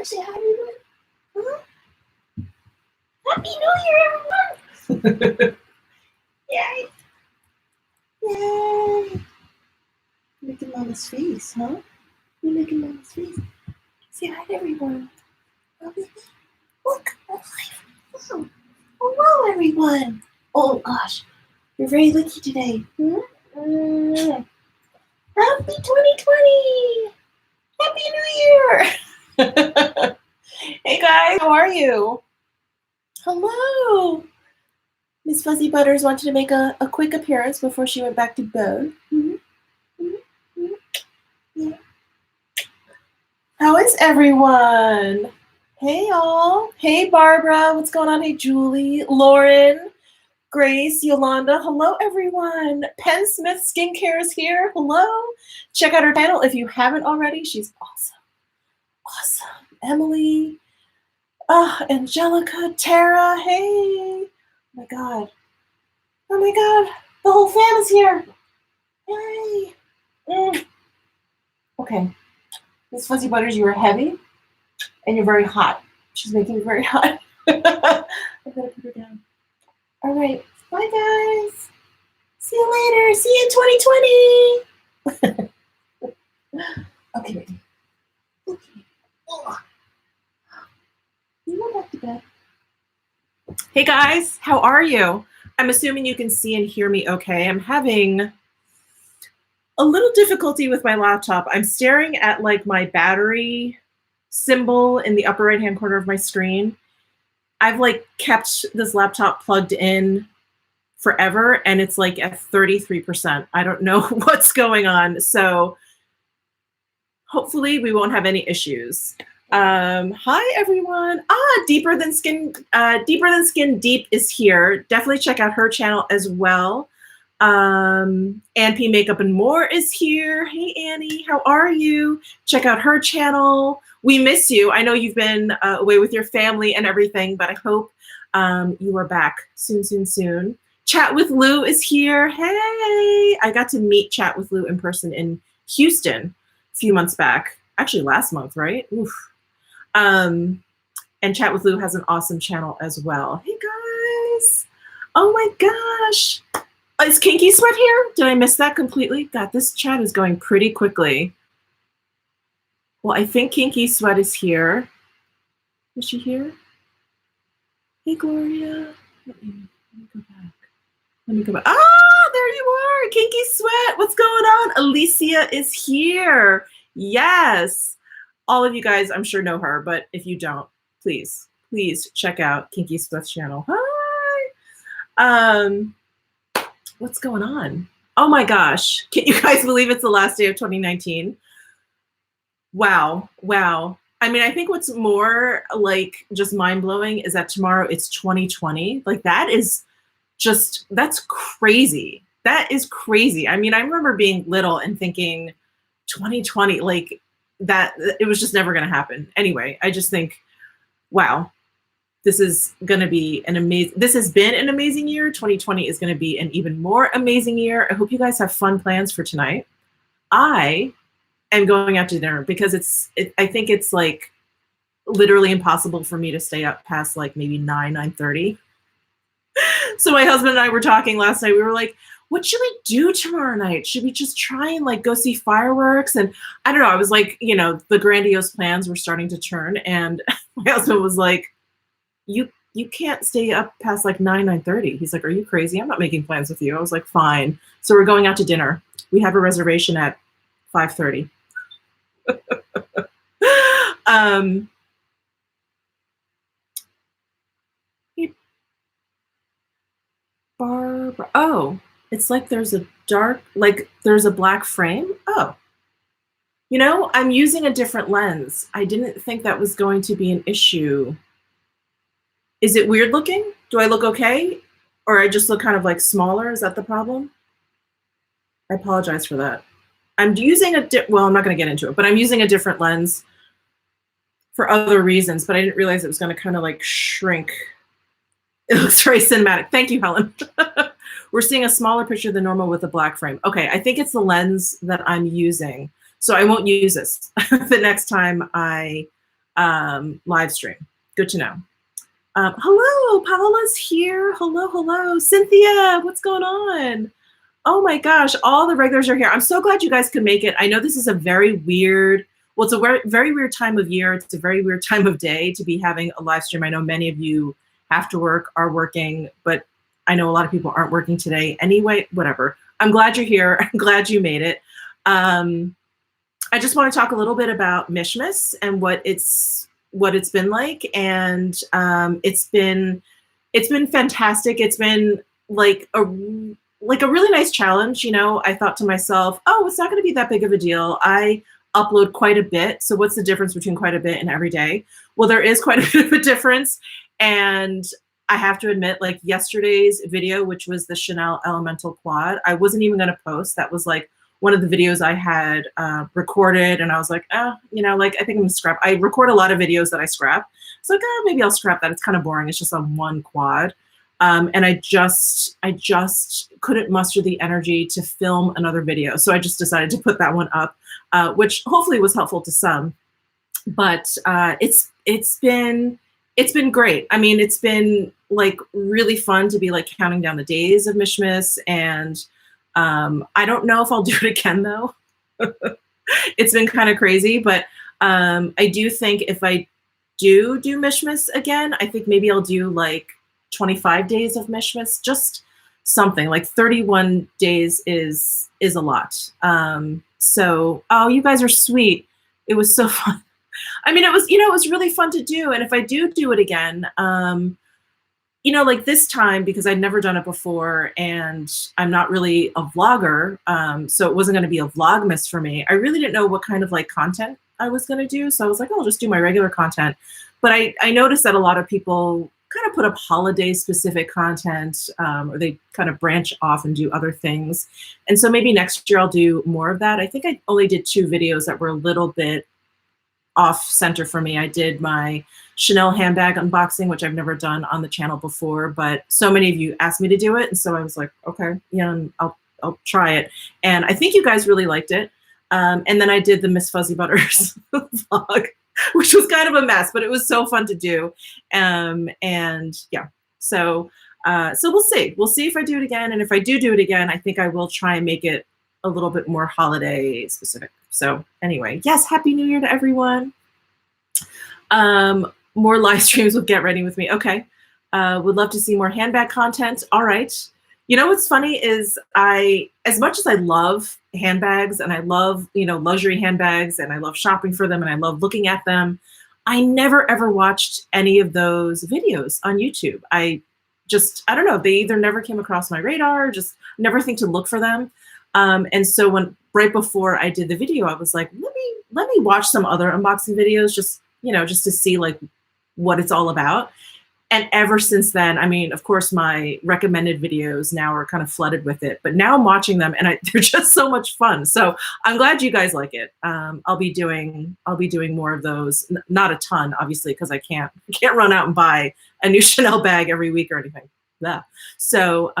Say hi, everyone. Huh? Happy New Year, everyone! Yay! Yay! Making Mama's face, huh? You're making Mama's face. Say hi to everyone. Look, alive. Oh, hello, everyone. Oh, gosh. You're very lucky today. Happy 2020! Happy New Year! Hey, guys. How are you? Hello. Miss Fuzzy Butters wanted to make a quick appearance before she went back to bed. Yeah. How is everyone? Hey, y'all. Hey, Barbara. What's going on? Hey, Julie. Lauren. Grace. Yolanda. Hello, everyone. Penn Smith Skincare is here. Hello. Check out her channel if you haven't already. She's awesome. Awesome. Emily. Angelica. Tara. Hey. Oh, my God. Oh, my God. The whole fam is here. Hey. Okay. Miss Fuzzy Butters, you are heavy and you're very hot. She's making you very hot. I gotta put her down. All right. Bye, guys. See you later. See you in 2020. Okay, baby. Okay. You go back to bed. Hey, guys. How are you? I'm assuming you can see and hear me okay. I'm having a little difficulty with my laptop. I'm staring at like my battery symbol in the upper right hand corner of my screen. I've like kept this laptop plugged in forever and it's like at 33%. I don't know what's going on. So hopefully we won't have any issues. Hi everyone. Deeper Than Skin Deep is here. Definitely check out her channel as well. Ann P Makeup and More is here. Hey Annie, how are you? Check out her channel. We miss you. I know you've been away with your family and everything, but I hope you are back soon. Chat with Lou is here. Hey, I got to meet Chat with Lou in person in Houston a few months back. Actually last month, right? Oof. And Chat with Lou has an awesome channel as well. Hey guys. Oh my gosh. Is Kinky Sweat here? Did I miss that completely? God, this chat is going pretty quickly. Well, I think Kinky Sweat is here. Is she here? Hey, Gloria. Let me go back. Let me go back. Ah, there you are. Kinky Sweat. What's going on? Alicia is here. Yes. All of you guys, I'm sure, know her, but if you don't, please check out Kinky Sweat's channel. Hi. What's going on? Oh my gosh. Can you guys believe it's the last day of 2019? Wow. I mean, I think what's more like just mind-blowing is that tomorrow it's 2020. Like that's crazy. That is crazy. I mean, I remember being little and thinking 2020, like that, it was just never gonna happen. Anyway, I just think, wow. This is going to be this has been an amazing year. 2020 is going to be an even more amazing year. I hope you guys have fun plans for tonight. I am going out to dinner because I think it's like literally impossible for me to stay up past like maybe 9:30. So my husband and I were talking last night. We were like, what should we do tomorrow night? Should we just try and like go see fireworks? And I don't know. I was like, the grandiose plans were starting to turn. And my husband was like, you can't stay up past like 9:30. He's like, are you crazy? I'm not making plans with you. I was like, fine. So we're going out to dinner. We have a reservation at 5:30. Barbara. Oh, it's like there's a black frame. Oh, I'm using a different lens. I didn't think that was going to be an issue. Is it weird looking? Do I look okay? Or I just look kind of like smaller? Is that the problem? I apologize for that. I'm using well, I'm not going to get into it, but I'm using a different lens for other reasons, but I didn't realize it was going to kind of like shrink. It looks very cinematic. Thank you, Helen. We're seeing a smaller picture than normal with a black frame. Okay, I think it's the lens that I'm using. So I won't use this the next time I live stream. Good to know. Hello, Paola's here. Hello, hello. Cynthia, what's going on? Oh my gosh, all the regulars are here. I'm so glad you guys could make it. I know this is a very weird, well, it's a very, very weird time of year. It's a very weird time of day to be having a live stream. I know many of you have to work, are working, but I know a lot of people aren't working today. Anyway, whatever. I'm glad you're here. I'm glad you made it. I just want to talk a little bit about Mishmiss and what it's been like, and it's been fantastic. It's been like a really nice challenge. You know, I thought to myself, oh, it's not going to be that big of a deal. I upload quite a bit. So what's the difference between quite a bit and every day? Well, there is quite a bit of a difference. And I have to admit, like yesterday's video, which was the Chanel Elemental Quad, I wasn't even going to post. That was like one of the videos I had recorded, and I was like, oh, you know, like I think I'm gonna scrap. I record a lot of videos that I scrap. It's like, oh, maybe I'll scrap that. It's kind of boring. It's just on one quad. And I just couldn't muster the energy to film another video. So I just decided to put that one up, which hopefully was helpful to some. But it's been great. I mean, it's been like really fun to be like counting down the days of Mishmiss, and I don't know if I'll do it again though. It's been kind of crazy, but I do think if I do Mishmiss again, I think maybe I'll do like 25 days of Mishmiss, just something like 31 days is a lot. So, oh, you guys are sweet. It was so fun. I mean, it was really fun to do. And if I do it again, you know, like this time, because I'd never done it before and I'm not really a vlogger, so it wasn't going to be a Vlogmas for me. I really didn't know what kind of like content I was going to do. So I was like, oh, I'll just do my regular content. But I noticed that a lot of people kind of put up holiday specific content, or they kind of branch off and do other things. And so maybe next year I'll do more of that. I think I only did 2 videos that were a little bit off center for me. I did my Chanel handbag unboxing, which I've never done on the channel before, but so many of you asked me to do it. And so I was like, okay, yeah, I'll try it. And I think you guys really liked it. And then I did the Miss Fuzzy Butters vlog, which was kind of a mess, but it was so fun to do. And yeah, so we'll see. We'll see if I do it again. And if I do it again, I think I will try and make it a little bit more holiday specific. So anyway, yes, Happy New Year to everyone. More live streams with Get Ready With Me. Okay. Would love to see more handbag content. All right. You know, what's funny is as much as I love handbags and I love, you know, luxury handbags and I love shopping for them and I love looking at them, I never ever watched any of those videos on YouTube. I don't know, they either never came across my radar, just never think to look for them. And so right before I did the video, I was like, let me watch some other unboxing videos, just, you know, just to see like what it's all about. And ever since then, I mean, of course, my recommended videos now are kind of flooded with it, but now I'm watching them and they're just so much fun. So I'm glad you guys like it. I'll be doing more of those. Not a ton, obviously, because I can't run out and buy a new Chanel bag every week or anything. Yeah. So,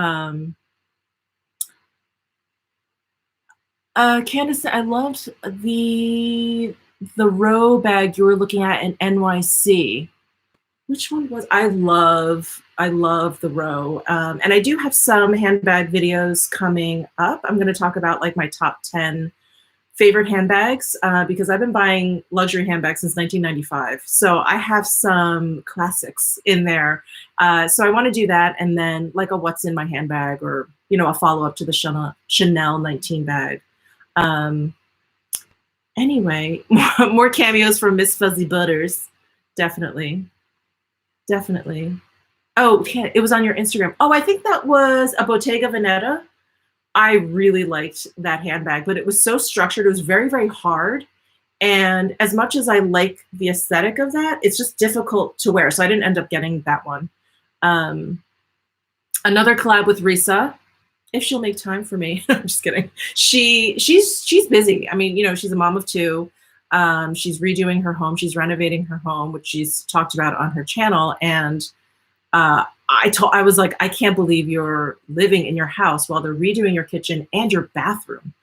Candace, I loved the row bag you were looking at in NYC. Which one was, I love the row. And I do have some handbag videos coming up. I'm gonna talk about like my top 10 favorite handbags because I've been buying luxury handbags since 1995. So I have some classics in there. So I wanna do that, and then like a what's in my handbag, or, you know, a follow up to the Chanel 19 bag. Anyway, more cameos from Miss Fuzzy Butters, definitely. Definitely. Oh, it was on your Instagram. Oh, I think that was a Bottega Veneta. I really liked that handbag, but it was so structured. It was very, very hard. And as much as I like the aesthetic of that, it's just difficult to wear. So I didn't end up getting that one. Another collab with Risa, if she'll make time for me. I'm just kidding. She's busy. I mean, you know, she's a mom of 2. She's redoing her home. She's renovating her home, which she's talked about on her channel. And I was like, I can't believe you're living in your house while they're redoing your kitchen and your bathroom.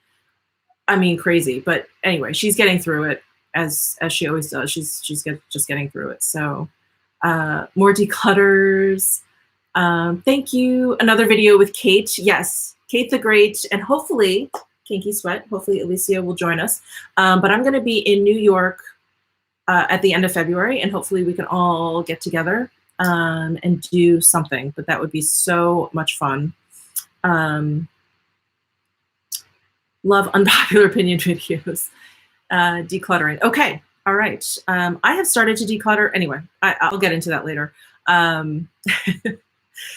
I mean, crazy. But anyway, she's getting through it. as she always does. She's just getting through it. So more declutters. Thank you. Another video with Kate. Yes, Kate the Great, and hopefully Kinky Sweat. Hopefully Alicia will join us. But I'm going to be in New York at the end of February, and hopefully we can all get together and do something. But that would be so much fun. Love unpopular opinion videos. Decluttering. Okay. All right. I have started to declutter. Anyway, I'll get into that later.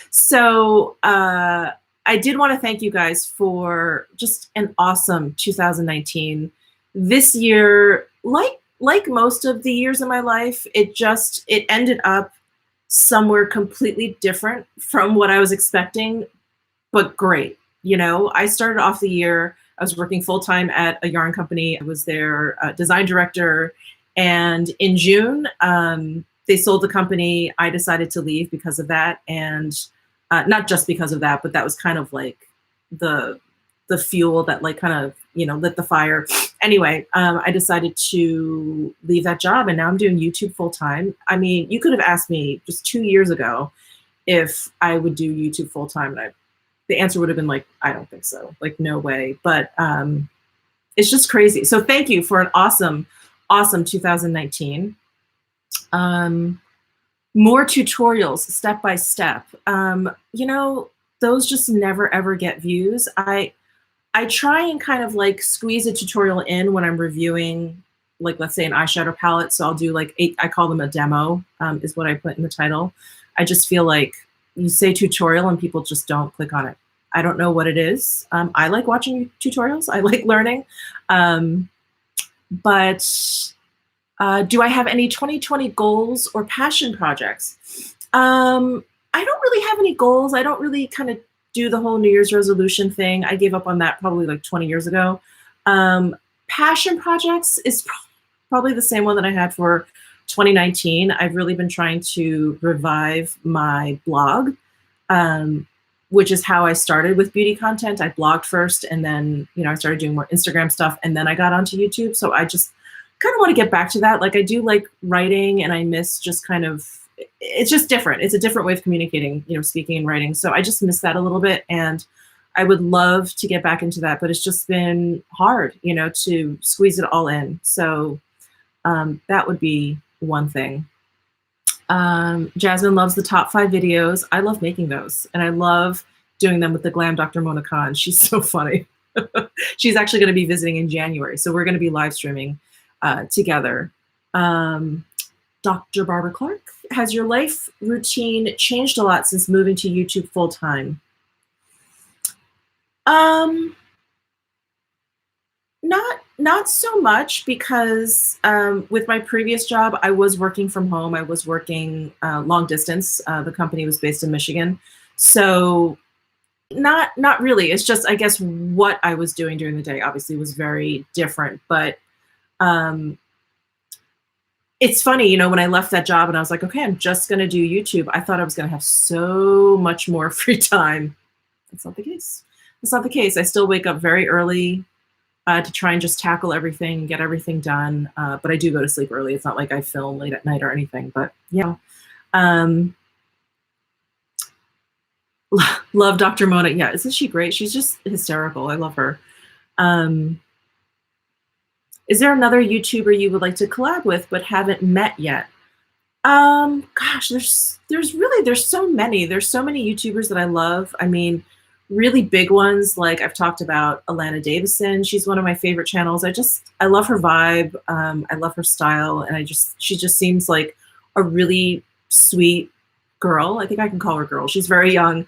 So I did want to thank you guys for just an awesome 2019. This year, like most of the years in my life, it ended up somewhere completely different from what I was expecting, but great. You know, I started off the year, I was working full-time at a yarn company. I was their design director. And in June, they sold the company. I decided to leave because of that. And not just because of that, but that was kind of like the fuel that like kind of, you know, lit the fire. Anyway, I decided to leave that job, and now I'm doing YouTube full-time. I mean, you could have asked me just 2 years ago if I would do YouTube full-time, and the answer would have been like, I don't think so. Like, no way. But it's just crazy. So thank you for an awesome, awesome 2019. More tutorials, step by step. You know, those just never ever get views. I try and kind of like squeeze a tutorial in when I'm reviewing, like, let's say an eyeshadow palette. So I'll do like I call them a demo, is what I put in the title. I just feel like you say tutorial and people just don't click on it. I don't know what it is. I like watching tutorials. I like learning. But do I have any 2020 goals or passion projects? I don't really have any goals. I don't really kind of do the whole New Year's resolution thing. I gave up on that probably like 20 years ago. Passion projects is probably the same one that I had for 2019. I've really been trying to revive my blog, which is how I started with beauty content. I blogged first, and then, you know, I started doing more Instagram stuff, and then I got onto YouTube. So I just kind of want to get back to that. Like, I do like writing, and I miss just kind of, it's just different. It's a different way of communicating, you know, speaking and writing. So I just miss that a little bit, and I would love to get back into that, but it's just been hard, you know, to squeeze it all in. So that would be one thing. Jasmine loves the top 5 videos. I love making those, and I love doing them with the Glam Dr. Mona Khan. She's so funny. She's actually going to be visiting in January, so we're going to be live streaming together. Dr. Barbara Clark, has your life routine changed a lot since moving to YouTube full time? Not so much, because with my previous job, I was working from home. I was working long distance. The company was based in Michigan. So not really. It's just, I guess, what I was doing during the day obviously was very different. But it's funny, you know, when I left that job and I was like, okay, I'm just going to do YouTube, I thought I was going to have so much more free time. That's not the case. That's not the case. I still wake up very early to try and just tackle everything, get everything done. But I do go to sleep early. It's not like I film late at night or anything, but yeah. Love Dr. Mona. Yeah, isn't she great? She's just hysterical. I love her. Is there another YouTuber you would like to collab with but haven't met yet? Gosh, there's so many. There's so many YouTubers that I love. I mean, really big ones, like I've talked about Lene Vibe. She's one of my favorite channels. I love her vibe. I love her style, and she just seems like a really sweet girl. I think I can call her girl. She's very young.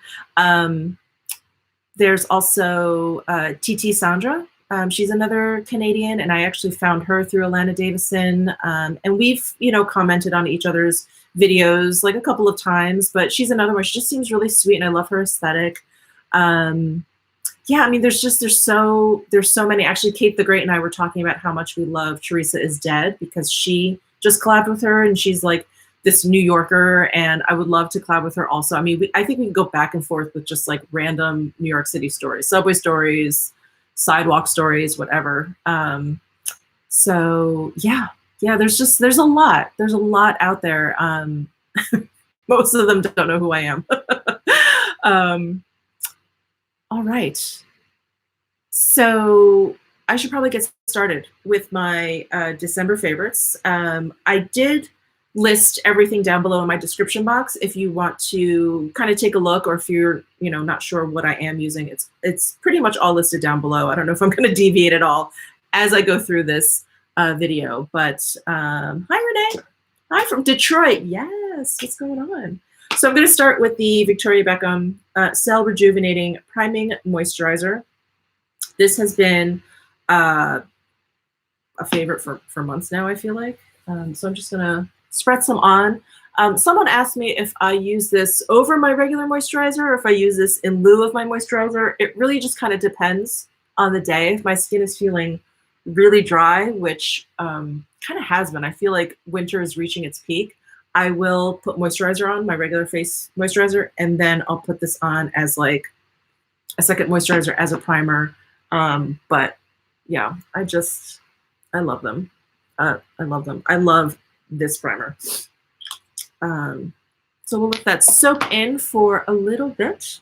There's also TT Sandra. She's another Canadian, and I actually found her through Lene Vibe. And we've, you know, commented on each other's videos like a couple of times, but she's another one. She just seems really sweet, and I love her aesthetic. Yeah, I mean, there's so many. Actually, Kate the Great and I were talking about how much we love Teresa Is Dead, because she just collabed with her, and she's like this New Yorker, and I would love to collab with her also. I mean, I think we can go back and forth with just like random New York City stories, subway stories, sidewalk stories, whatever. So yeah, yeah, there's a lot. There's a lot out there. Most of them don't know who I am. All right. So I should probably get started with my December favorites. I did list everything down below in my description box if you want to kind of take a look, or if you're not sure what I am using. It's pretty much all listed down below. I don't know if I'm going to deviate at all as I go through this video. But hi, Renee. Hi from Detroit. Yes, what's going on? So I'm going to start with the Victoria Beckham Cell Rejuvenating Priming Moisturizer. This has been a favorite for months now, I feel like. So I'm just going to spread some on. Someone asked me if I use this over my regular moisturizer or if I use this in lieu of my moisturizer. It really just kind of depends on the day. If my skin is feeling really dry, which kind of has been, I feel like winter is reaching its peak, I will put moisturizer on, my regular face moisturizer, and then I'll put this on as like a second moisturizer as a primer. But yeah, I love them. I love them. I love this primer. So we'll let that soak in for a little bit.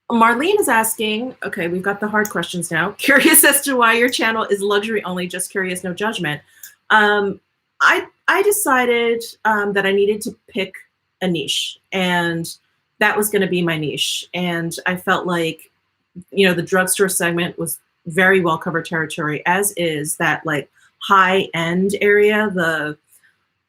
Marlene is asking, okay, we've got the hard questions now. Curious as to why your channel is luxury only, just curious, no judgment. I decided that I needed to pick a niche, and that was going to be my niche. And I felt like, the drugstore segment was very well covered territory, as is that like high end area, the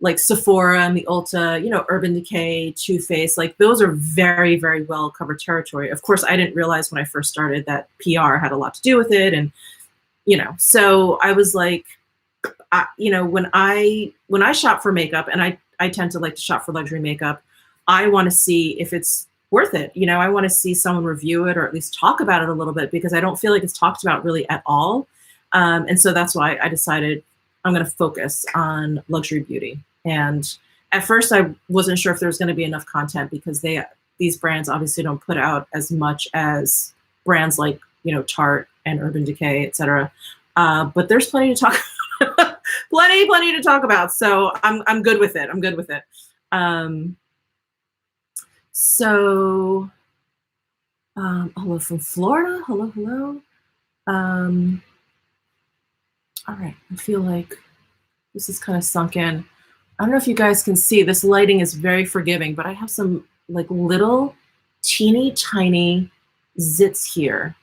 like Sephora and the Ulta, Urban Decay, Too Faced, like those are very, very well covered territory. Of course, I didn't realize when I first started that PR had a lot to do with it. And, so I was like, when I shop for makeup, and I tend to like to shop for luxury makeup, I want to see if it's worth it. I want to see someone review it or at least talk about it a little bit, because I don't feel like it's talked about really at all. And so that's why I decided I'm going to focus on luxury beauty. And at first I wasn't sure if there was going to be enough content, because these brands obviously don't put out as much as brands like, Tarte and Urban Decay, etc. But there's plenty to talk plenty to talk about. So I'm good with it. I'm good with it. So, hello from Florida. Hello. All right. I feel like this is kind of sunk in. I don't know if you guys can see, this lighting is very forgiving, but I have some like little teeny tiny zits here.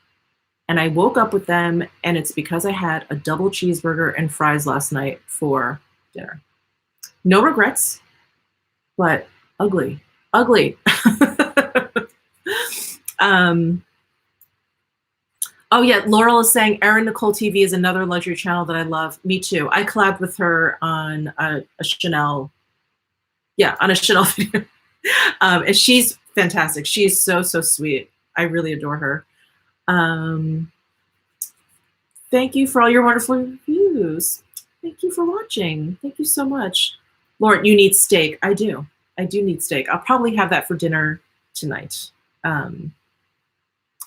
And I woke up with them, and it's because I had a double cheeseburger and fries last night for dinner. No regrets, but ugly. Oh yeah, Laurel is saying Erin Nicole TV is another luxury channel that I love. Me too. I collabed with her on a Chanel, on a Chanel video. And she's fantastic. She's so sweet. I really adore her. Thank you for all your wonderful reviews. Thank you for watching. Thank you so much. Lauren, you need steak. I do need steak. I'll probably have that for dinner tonight.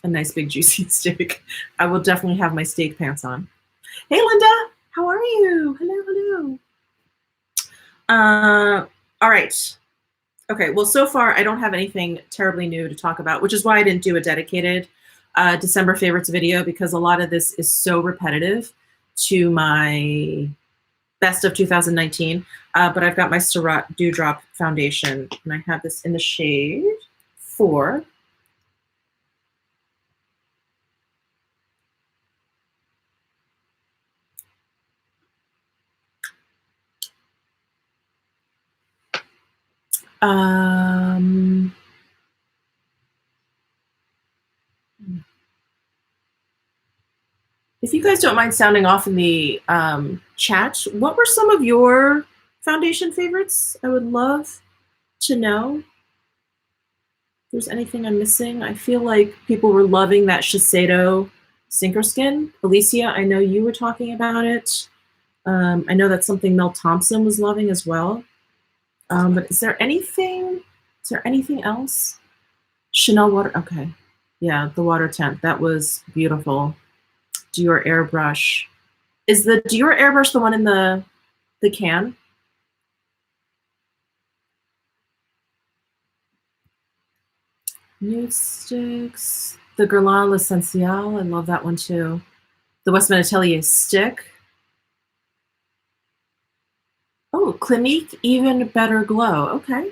A nice big juicy steak. I will definitely have my steak pants on. Hey Linda, how are you? Hello. All right. Okay, well, so far I don't have anything terribly new to talk about, which is why I didn't do a dedicated December favorites video, because a lot of this is so repetitive to my best of 2019. But I've got my Surratt Dewdrop foundation, and I have this in the shade 4. If you guys don't mind sounding off in the chat, what were some of your foundation favorites? I would love to know if there's anything I'm missing. I feel like people were loving that Shiseido Sinker Skin. Alicia, I know you were talking about it. I know that's something Mel Thompson was loving as well. But is there anything else? Chanel water, okay. Yeah, the water tent, that was beautiful. Dior airbrush. Is the Dior airbrush the one in the can? Nude sticks. The Guerlain L'Essentiel. I love that one too. The Westman Atelier stick. Oh, Clinique Even Better Glow. Okay.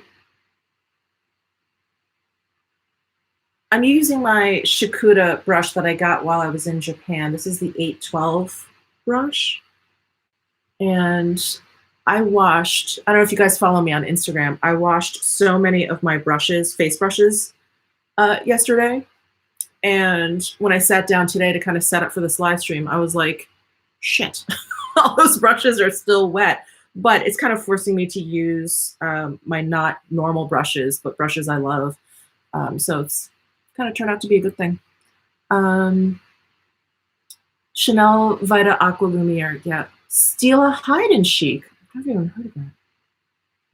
I'm using my Shikuda brush that I got while I was in Japan. This is the 812 brush. And I washed, I don't know if you guys follow me on Instagram, I washed so many of my brushes, face brushes, yesterday. And when I sat down today to kind of set up for this live stream, I was like, shit, all those brushes are still wet. But it's kind of forcing me to use my not normal brushes, but brushes I love. So it's kind of turned out to be a good thing. Chanel Vita Aqua Lumiere, yeah. Stila Hide and Chic. I haven't even heard of that.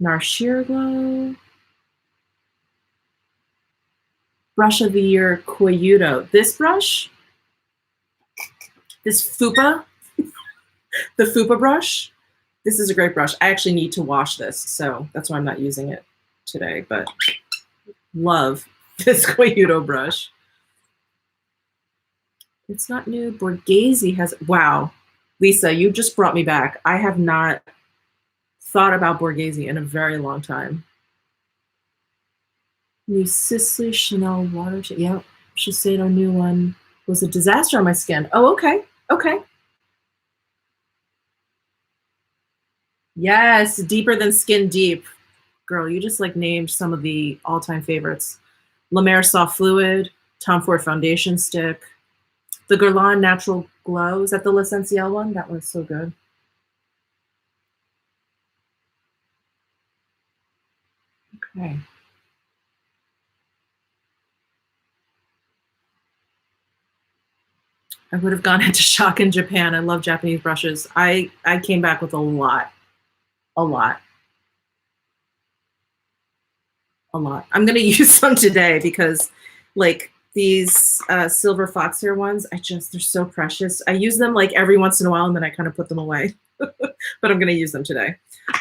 Narsheer Glow. Brush of the Year Koyudo. This brush, this Fupa, the Fupa brush, this is a great brush. I actually need to wash this, so that's why I'm not using it today, but love this Koyudo brush. It's not new. Borghese has, wow. Lisa, you just brought me back. I have not thought about Borghese in a very long time. New Sisley Chanel water. Yep. Shiseido new one was a disaster on my skin. Oh, okay. Okay. Yes, deeper than skin deep. Girl, you just like named some of the all-time favorites. La Mer Soft Fluid, Tom Ford Foundation Stick, the Guerlain Natural Glow. Is that the L'Essentiel one? That one's so good. Okay. I would have gone into shock in Japan. I love Japanese brushes. I came back with a lot. A lot. I'm going to use some today because like these silver foxhair ones, they're so precious. I use them like every once in a while and then I kind of put them away. But I'm going to use them today.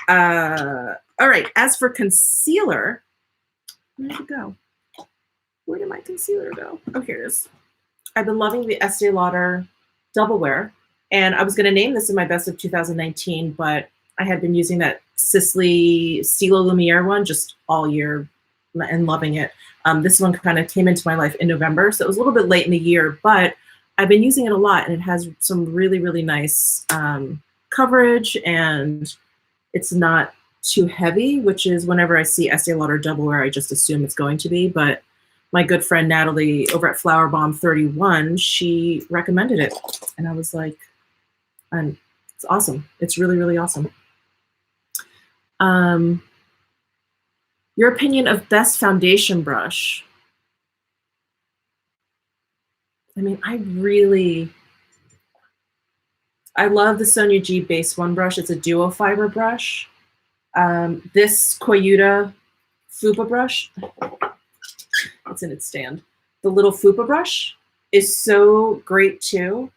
All right. As for concealer, where did it go? Where did my concealer go? Oh, here it is. I've been loving the Estee Lauder Double Wear, and I was going to name this in my best of 2019, but I had been using that Sisley Stila Lumiere one just all year and loving it. This one kind of came into my life in November, so it was a little bit late in the year, but I've been using it a lot, and it has some really, really nice coverage, and it's not too heavy, which is whenever I see Estee Lauder Double Wear, I just assume it's going to be, but my good friend Natalie over at Flower Bomb 31, she recommended it. And I was like, it's awesome. It's really, really awesome. Your opinion of best foundation brush? I mean, I love the Sonia G Base One brush. It's a duo fiber brush. This Koyuda Fupa brush, it's in its stand. The little Fupa brush is so great too.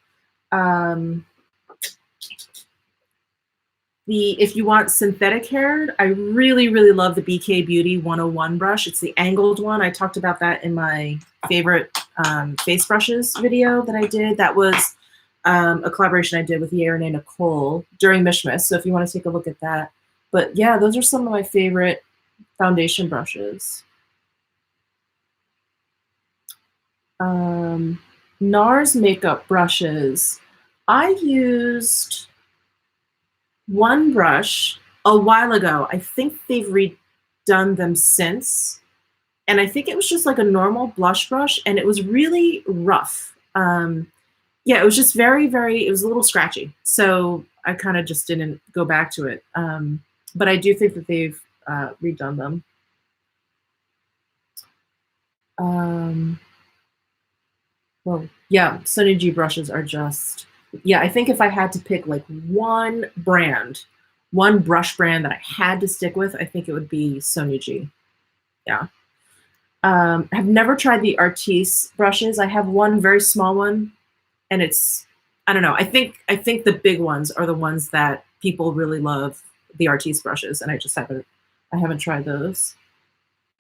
If you want synthetic haired, I really, really love the BK Beauty 101 brush. It's the angled one. I talked about that in my favorite face brushes video that I did. That was a collaboration I did with Yerine Nicole during Mishmiss. So if you want to take a look at that. But yeah, those are some of my favorite foundation brushes. NARS makeup brushes. I used one brush a while ago. I think they've redone them since. And I think it was just like a normal blush brush and it was really rough. Yeah, it was just very, very, it was a little scratchy. So I kind of just didn't go back to it. But I do think that they've redone them. Well, yeah, Sonia G brushes are just, yeah, I think if I had to pick like one brand, one brush brand that I had to stick with, I think it would be Sonia G. Yeah. I've never tried the Artis brushes. I have one very small one, and it's I don't know. I think the big ones are the ones that people really love, the Artiste brushes, and I haven't tried those.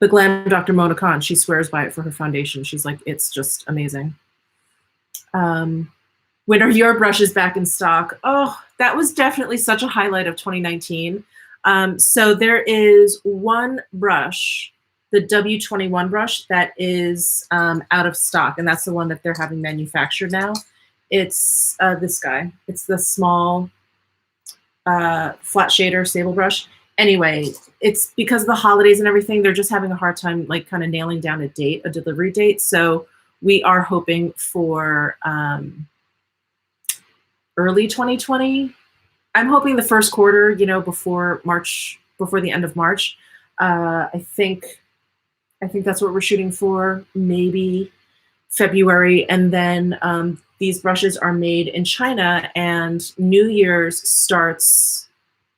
The Glam Dr. Mona Khan, she swears by it for her foundation. She's like, it's just amazing. When are your brushes back in stock? Oh, that was definitely such a highlight of 2019. So there is one brush, the W21 brush, that is out of stock, and that's the one that they're having manufactured now. It's this guy. It's the small flat shader sable brush. Anyway, it's because of the holidays and everything, they're just having a hard time like kind of nailing down a delivery date. So we are hoping for early 2020. I'm hoping the first quarter, you know, before the end of March. I think that's what we're shooting for, maybe February. And then these brushes are made in China, and New Year's starts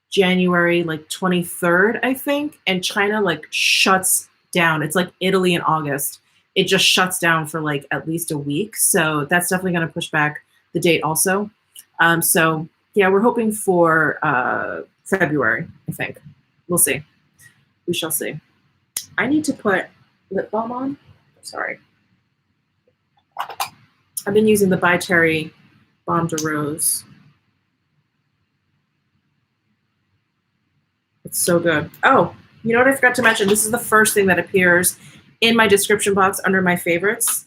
January like 23rd, I think, and China like shuts down. It's like Italy in August. It just shuts down for like at least a week. So that's definitely going to push back the date also. So yeah, we're hoping for February, I think. We'll see. We shall see. I need to put lip balm on. Sorry. I've been using the By Terry Balm de Rose. It's so good. Oh, you know what I forgot to mention? This is the first thing that appears in my description box under my favorites.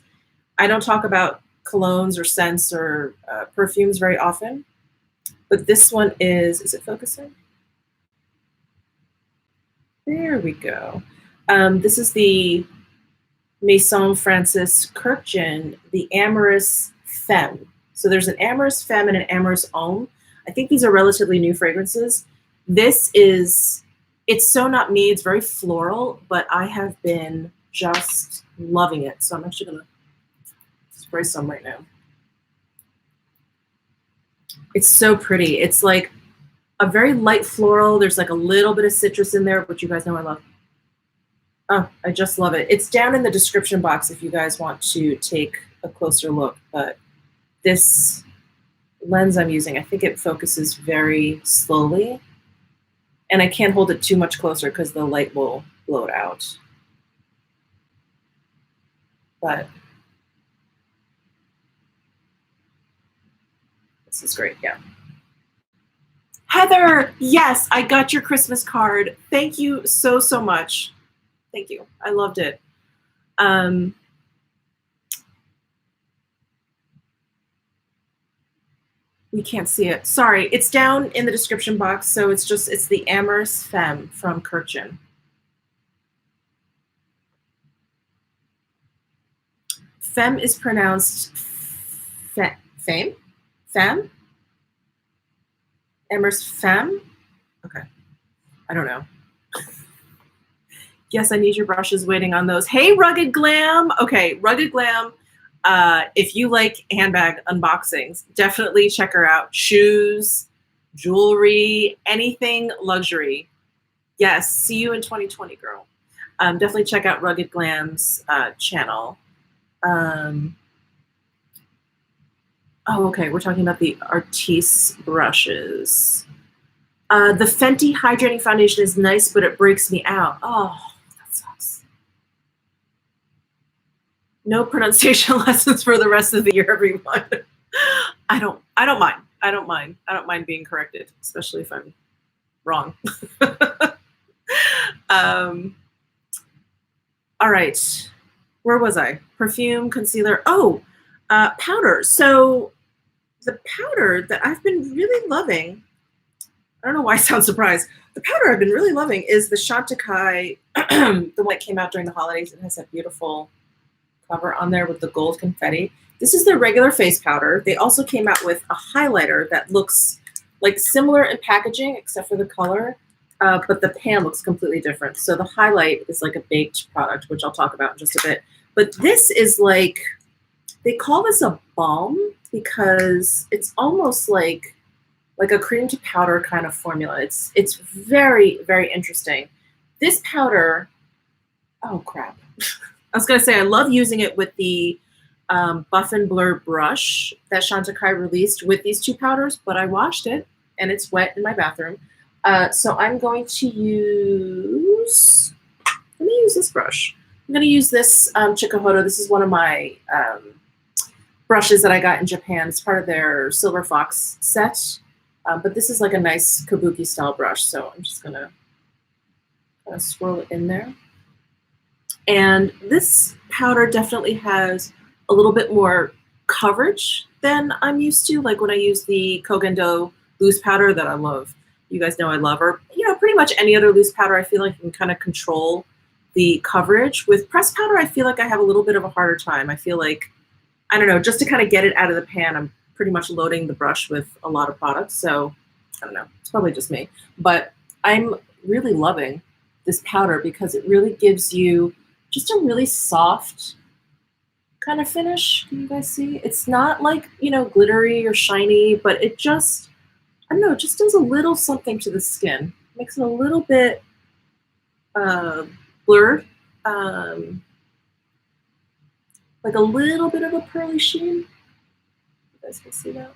I don't talk about colognes or scents or perfumes very often, but this one is it focusing? There we go. This is the Maison Francis Kurkdjian, the Amorous Femme. So there's an Amorous Femme and an Amorous Homme. I think these are relatively new fragrances. This is, it's so not me, it's very floral, but I have been just loving it. So I'm actually gonna spray some right now. It's so pretty. It's like a very light floral. There's like a little bit of citrus in there, which you guys know I love. Oh, I just love it. It's down in the description box if you guys want to take a closer look, but this lens I'm using, I think it focuses very slowly, and I can't hold it too much closer because the light will blow it out. But this is great, yeah. Heather, yes, I got your Christmas card. Thank you so, so much. Thank you. I loved it. We can't see it. Sorry, it's down in the description box. So it's the Amorous Femme from Kurkdjian. Femme is pronounced femme? Femme? Amorous Femme? Okay. I don't know. Yes, I need your brushes, waiting on those. Hey, Rugged Glam. Okay, Rugged Glam. If you like handbag unboxings, definitely check her out. Shoes, jewelry, anything luxury. Yes, see you in 2020, girl. Definitely check out Rugged Glam's channel. Oh, okay, we're talking about the Artiste brushes. The Fenty Hydrating Foundation is nice, but it breaks me out. Oh, that sucks. No pronunciation lessons for the rest of the year, everyone. I don't mind. I don't mind being corrected, especially if I'm wrong. All right. Where was I? Perfume, concealer. Oh, powder. So the powder that I've been really loving, I don't know why I sound surprised. The powder I've been really loving is the Chantecaille, the one that came out during the holidays. It has that beautiful cover on there with the gold confetti. This is their regular face powder. They also came out with a highlighter that looks like similar in packaging except for the color, but the pan looks completely different. So the highlight is like a baked product, which I'll talk about in just a bit. But this is like, they call this a balm because it's almost like a cream to powder kind of formula. It's very, very interesting. This powder, oh crap. I was gonna say I love using it with the Buff and Blur brush that Chantecaille released with these two powders, but I washed it and it's wet in my bathroom. So I'm going to use, let me use this brush. I'm going to use this Chikuhodo. This is one of my brushes that I got in Japan. It's part of their Silver Fox set. But this is like a nice kabuki style brush. So I'm just going to swirl it in there. And this powder definitely has a little bit more coverage than I'm used to. Like when I use the Kogendo loose powder that I love. You guys know I love, or pretty much any other loose powder, I feel like you can kind of control the coverage. With pressed powder, I feel like I have a little bit of a harder time. I feel like, I don't know, just to kind of get it out of the pan, I'm pretty much loading the brush with a lot of products. So I don't know, it's probably just me. But I'm really loving this powder because it really gives you just a really soft kind of finish. Can you guys see? It's not like, glittery or shiny, but it just, I don't know, it just does a little something to the skin. Makes it a little bit blurred, like a little bit of a pearly sheen. You guys can see that,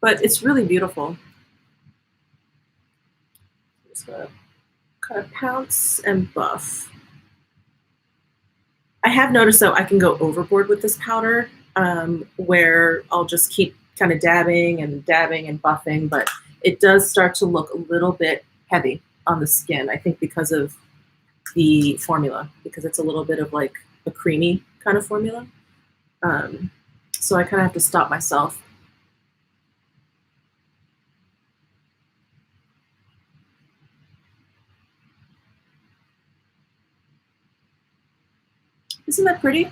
but it's really beautiful. Just gonna kind of pounce and buff. I have noticed though I can go overboard with this powder, where I'll just keep kind of dabbing and buffing, but it does start to look a little bit heavy on the skin. I think because of the formula, because it's a little bit of like a creamy kind of formula. So I kind of have to stop myself. Isn't that pretty?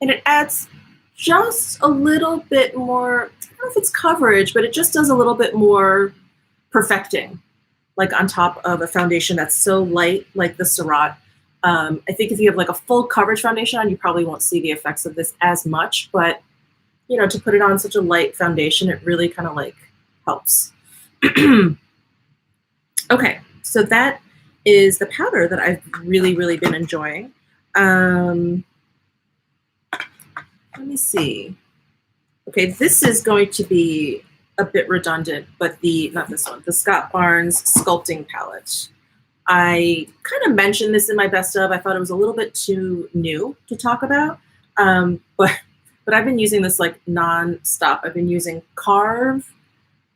And it adds just a little bit more, I don't know if it's coverage, but it just does a little bit more perfecting, like on top of a foundation that's so light, like the Surratt. I think if you have like a full coverage foundation on, you probably won't see the effects of this as much, but to put it on such a light foundation, it really kind of like helps. Okay, so that is the powder that I've really, really been enjoying. Let me see. Okay, this is going to be a bit redundant, but not this one, the Scott Barnes Sculpting Palette. I kind of mentioned this in my best of. I thought it was a little bit too new to talk about, but I've been using this like non-stop. I've been using Carve,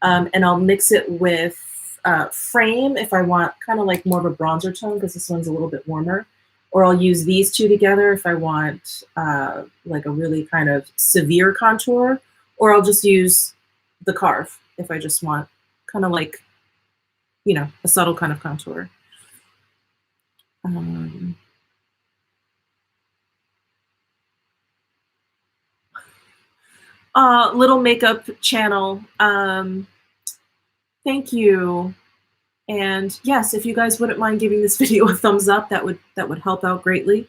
and I'll mix it with Frame if I want kind of like more of a bronzer tone, because this one's a little bit warmer. Or I'll use these two together if I want like a really kind of severe contour, or I'll just use the Carve if I just want kind of like, a subtle kind of contour. Little makeup channel. Thank you. And yes, if you guys wouldn't mind giving this video a thumbs up, that would help out greatly.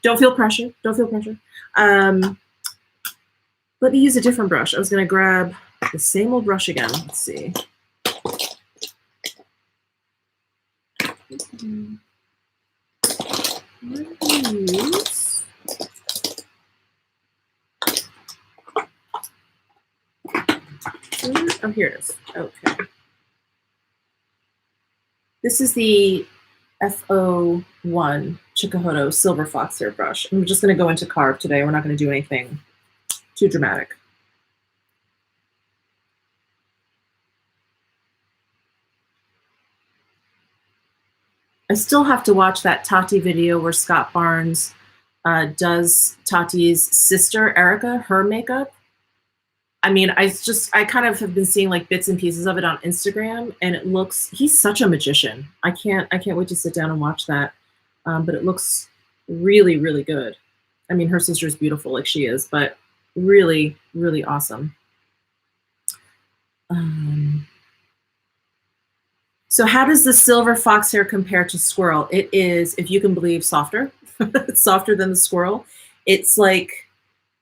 Don't feel pressure. Don't feel pressure. Let me use a different brush. I was going to grab the same old brush again. Let's see. Oh, here it is. Okay. This is the F01 Chikuhodo Silver Fox hair brush. I'm just going to go into Carve today. We're not going to do anything too dramatic. I still have to watch that Tati video where Scott Barnes does Tati's sister, Erica, her makeup. I mean, I kind of have been seeing like bits and pieces of it on Instagram, and it looks, he's such a magician. I can't wait to sit down and watch that. But it looks really, really good. I mean, her sister's beautiful like she is, but really, really awesome. So how does the silver fox hair compare to squirrel? It is, if you can believe, softer. It's softer than the squirrel. It's like,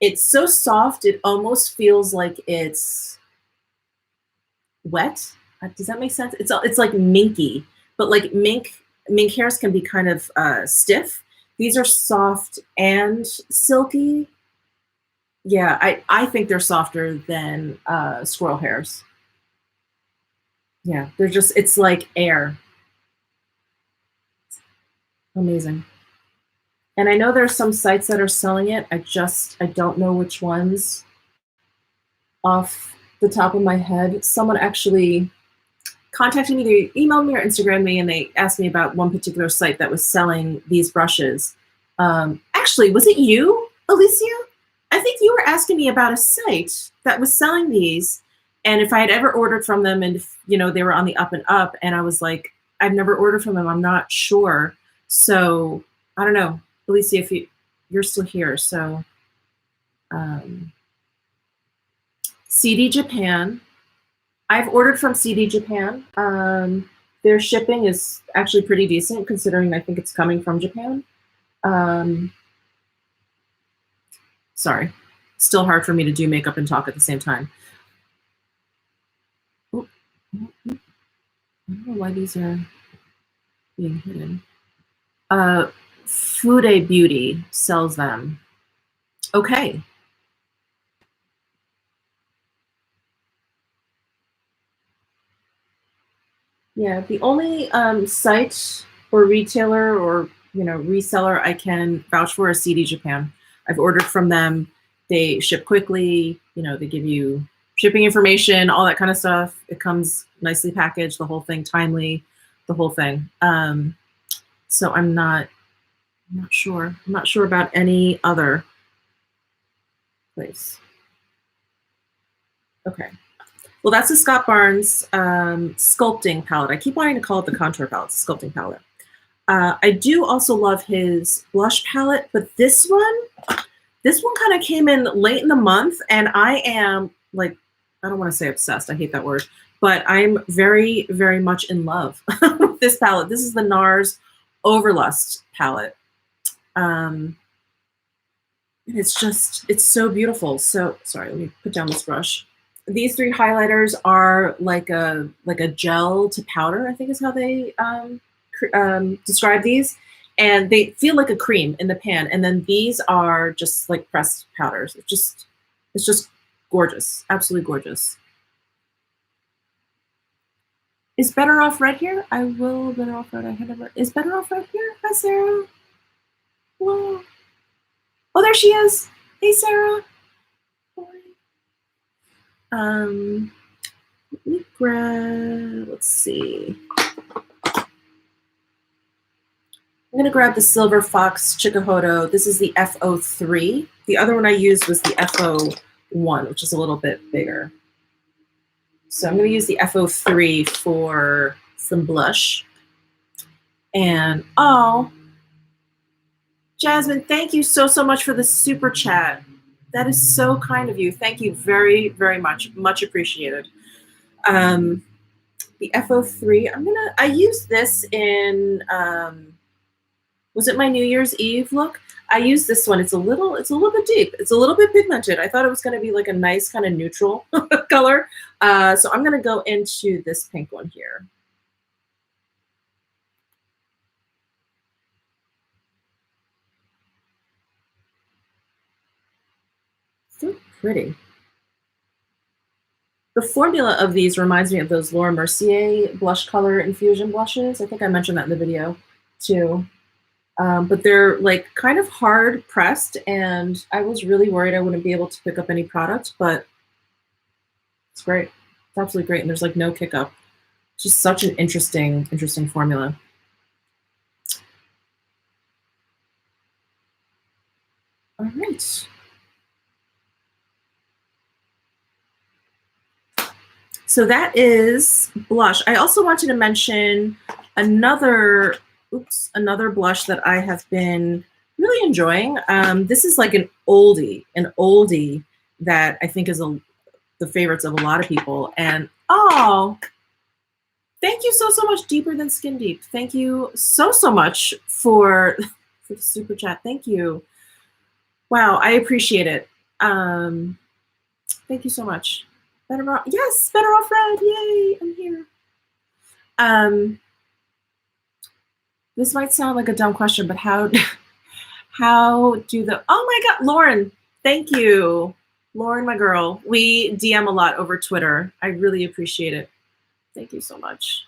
it's so soft, it almost feels like it's wet. Does that make sense? It's like minky, but like mink hairs can be kind of stiff. These are soft and silky. Yeah, I think they're softer than squirrel hairs. Yeah, they're just, it's like air. Amazing. And I know there's some sites that are selling it. I don't know which ones off the top of my head. Someone actually contacted me, they emailed me or Instagrammed me, and they asked me about one particular site that was selling these brushes. Actually, was it you, Alicia? I think you were asking me about a site that was selling these, and if I had ever ordered from them, and if, you know, they were on the up and up, and I was like, I've never ordered from them, I'm not sure. So I don't know, Alicia, if you're still here. So CD Japan. I've ordered from CD Japan. Their shipping is actually pretty decent considering I think it's coming from Japan. Sorry, still hard for me to do makeup and talk at the same time. Oh, I don't know why these are being hidden. Fude Beauty sells them. Okay. Yeah, the only site or retailer or, you know, reseller I can vouch for is CD Japan. I've ordered from them. They ship quickly. You know, they give you shipping information, all that kind of stuff. It comes nicely packaged, the whole thing, timely, the whole thing. So I'm not sure. I'm not sure about any other place. Okay. Well, that's the Scott Barnes sculpting palette. I keep wanting to call it the contour palette, sculpting palette. I do also love his blush palette, but this one kind of came in late in the month, and I am like, I don't want to say obsessed. I hate that word, but I'm very, very much in love with this palette. This is the NARS Overlust palette. And it's just, it's so beautiful. So sorry, let me put down this brush. These three highlighters are like a gel to powder, I think is how they describe these. And they feel like a cream in the pan. And then these are just like pressed powders. It's just gorgeous, absolutely gorgeous. Is Better Off Red here? I will Better Off Red. Is Better Off Red here? Hi, Sarah. Whoa. Oh, there she is. Hey, Sarah. Let me grab, let's see. I'm gonna grab the Silver Fox Chikuhodo. This is the FO3. The other one I used was the FO1, which is a little bit bigger. So I'm gonna use the FO3 for some blush. And oh, Jasmine, thank you so much for the super chat. That is so kind of you. Thank you very, very much. Much appreciated. The FO3, I used this in, was it my New Year's Eve look? I used this one. It's a little bit deep. It's a little bit pigmented. I thought it was going to be like a nice kind of neutral color. So I'm going to go into this pink one here. So pretty. The formula of these reminds me of those Laura Mercier blush color infusion blushes. I think I mentioned that in the video too. But they're like kind of hard pressed, and I was really worried I wouldn't be able to pick up any product, but it's great. It's absolutely great, and there's like no kick up. It's just such an interesting formula. All right. So that is blush. I also wanted to mention another blush that I have been really enjoying. This is like an oldie that I think is the favorites of a lot of people. And oh, thank you so much, Deeper Than Skin Deep. Thank you so much for the super chat. Thank you. Wow, I appreciate it. Thank you so much. Better Off, yes, Better Off Red. Yay, I'm here. This might sound like a dumb question, but how do the, oh my God, Lauren, Thank you, Lauren, my girl. We DM a lot over Twitter. I really appreciate it. Thank you so much.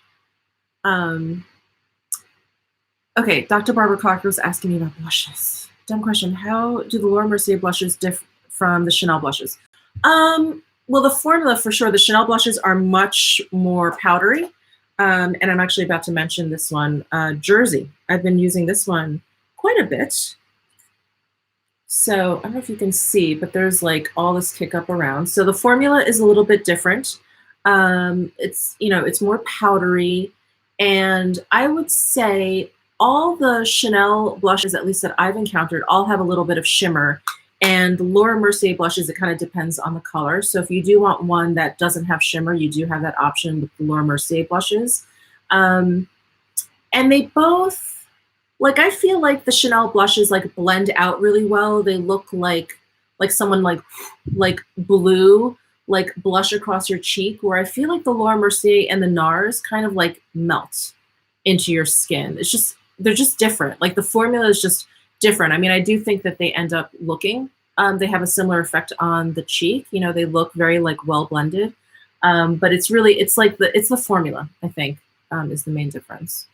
Okay, Dr. Barbara Clark was asking me about blushes. Dumb question. How do the Laura Mercier blushes differ from the Chanel blushes? Well, the formula for sure, the Chanel blushes are much more powdery. And I'm actually about to mention this one, Jersey. I've been using this one quite a bit. So I don't know if you can see, but there's like all this kick up around. So the formula is a little bit different. It's, you know, it's more powdery. And I would say all the Chanel blushes, at least that I've encountered, all have a little bit of shimmer. And Laura Mercier blushes, it kind of depends on the color. So if you do want one that doesn't have shimmer, you do have that option with the Laura Mercier blushes. And they both, like, I feel like the Chanel blushes like blend out really well. They look like someone like blue, like blush across your cheek, where I feel like the Laura Mercier and the NARS kind of like melt into your skin. It's just, they're just different. Like the formula is just different. I mean, I do think that they end up looking, they have a similar effect on the cheek. You know, they look very like well blended, but it's really, it's the formula, I think, is the main difference.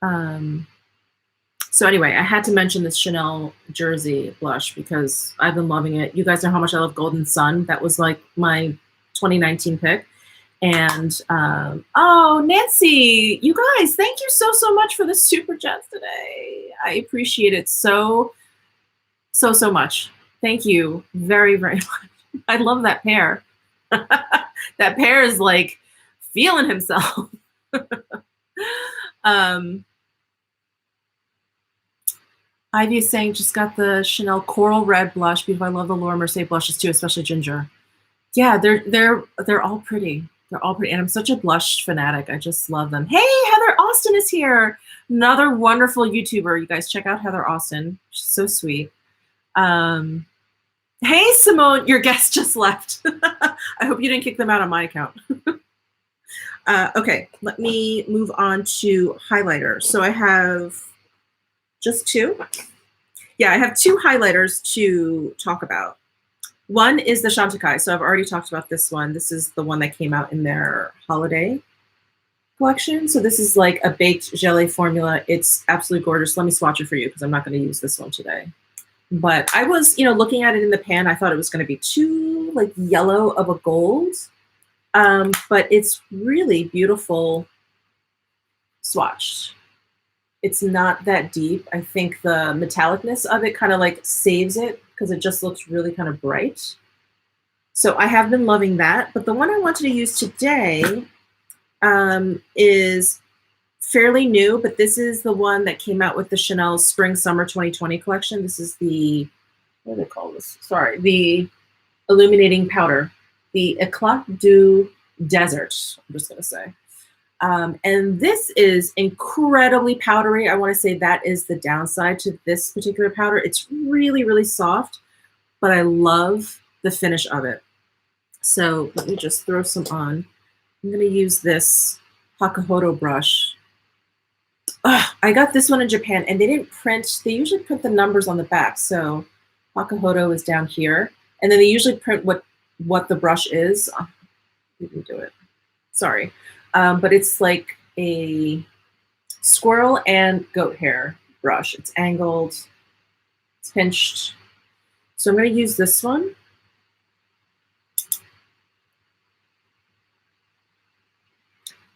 So anyway, I had to mention this Chanel Jersey blush because I've been loving it. You guys know how much I love Golden Sun. That was like my 2019 pick. And oh, Nancy, you guys, thank you so much for the super chats today. I appreciate it so much. Thank you very much. I love that pair. That pair is like feeling himself. Ivy is saying just got the Chanel Coral Red blush. Beautiful. I love the Laura Mercier blushes too, especially ginger. Yeah, they're all pretty. They're all pretty. And I'm such a blush fanatic. I just love them. Hey, Heather Austin is here. Another wonderful YouTuber. You guys check out Heather Austin. She's so sweet. Hey, Simone, your guest just left. I hope you didn't kick them out on my account. Okay, let me move on to highlighter. So I have just two. Yeah, I have two highlighters to talk about. One is the Chantecaille. So I've already talked about this one. This is the one that came out in their holiday collection. So this is like a baked gelée formula. It's absolutely gorgeous. Let me swatch it for you because I'm not going to use this one today. But I was, looking at it in the pan. I thought it was going to be too like yellow of a gold. But it's really beautiful swatched. It's not that deep. I think the metallicness of it kind of like saves it because it just looks really kind of bright. So I have been loving that. But the one I wanted to use today is fairly new, but this is the one that came out with the Chanel Spring Summer 2020 collection. This is the, what do they call this? Sorry, the illuminating powder, the Eclat du Desert, I'm just going to say. And this is incredibly powdery. I want to say that is the downside to this particular powder. It's really, really soft, but I love the finish of it. So let me just throw some on. I'm going to use this Hakuhodo brush. I got this one in Japan and they didn't print, they usually print the numbers on the back. So Hakuhodo is down here. And then they usually print what the brush is. Oh, we didn't do it. Sorry. But it's like a squirrel and goat hair brush. It's angled, it's pinched. So I'm going to use this one.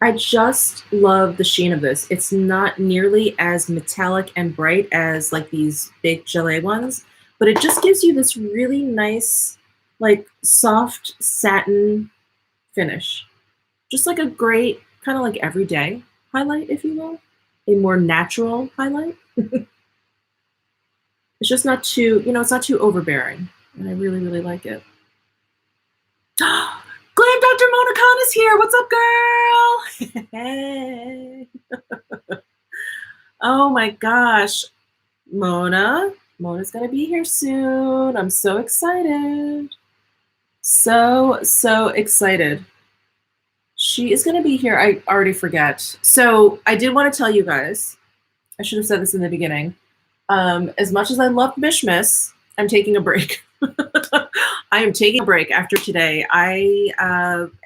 I just love the sheen of this. It's not nearly as metallic and bright as like these big gelée ones, but it just gives you this really nice, like soft satin finish. Just like a great kind of like everyday highlight, if you will, a more natural highlight. It's just not too, it's not too overbearing. And I really, really like it. Glam Dr. Mona Khan is here. What's up, girl? Hey. Oh my gosh. Mona's going to be here soon. I'm so excited. So excited. She is going to be here. I already forget. So I did want to tell you guys, I should have said this in the beginning. As much as I love Mishmiss, I'm taking a break. I am taking a break after today. I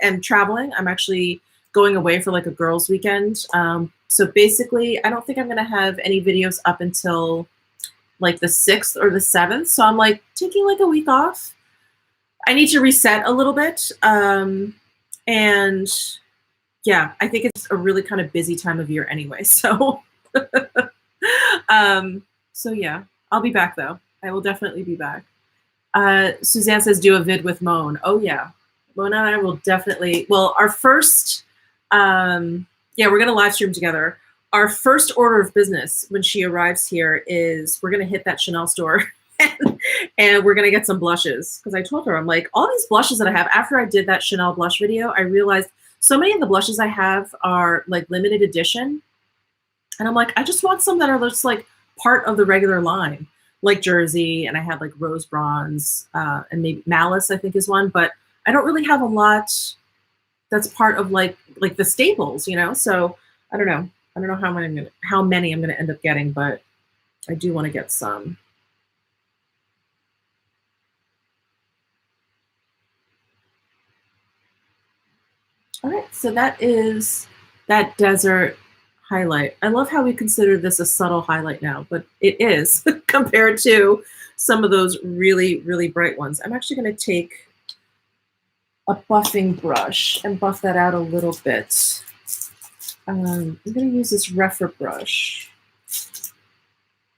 am traveling. I'm actually going away for like a girls' weekend. So basically, I don't think I'm going to have any videos up until like the 6th or the 7th. So I'm like taking like a week off. I need to reset a little bit. And yeah, I think it's a really kind of busy time of year anyway. So, so yeah, I'll be back though. I will definitely be back. Suzanne says, do a vid with Moan. Oh yeah. Mona and I will definitely, well, our first, yeah, we're going to live stream together. Our first order of business when she arrives here is we're going to hit that Chanel store and we're going to get some blushes. Because I told her, I'm like, all these blushes that I have, after I did that Chanel blush video, I realized so many of the blushes I have are like limited edition. And I'm like, I just want some that are just like part of the regular line, like Jersey, and I had like Rose Bronze, and maybe Malice, I think is one, but I don't really have a lot that's part of like the staples, you know? So I don't know. I don't know how many I'm gonna end up getting, but I do want to get some. All right, so that is that desert highlight. I love how we consider this a subtle highlight now, but it is compared to some of those really, really bright ones. I'm actually going to take a buffing brush and buff that out a little bit. I'm going to use this Refer brush.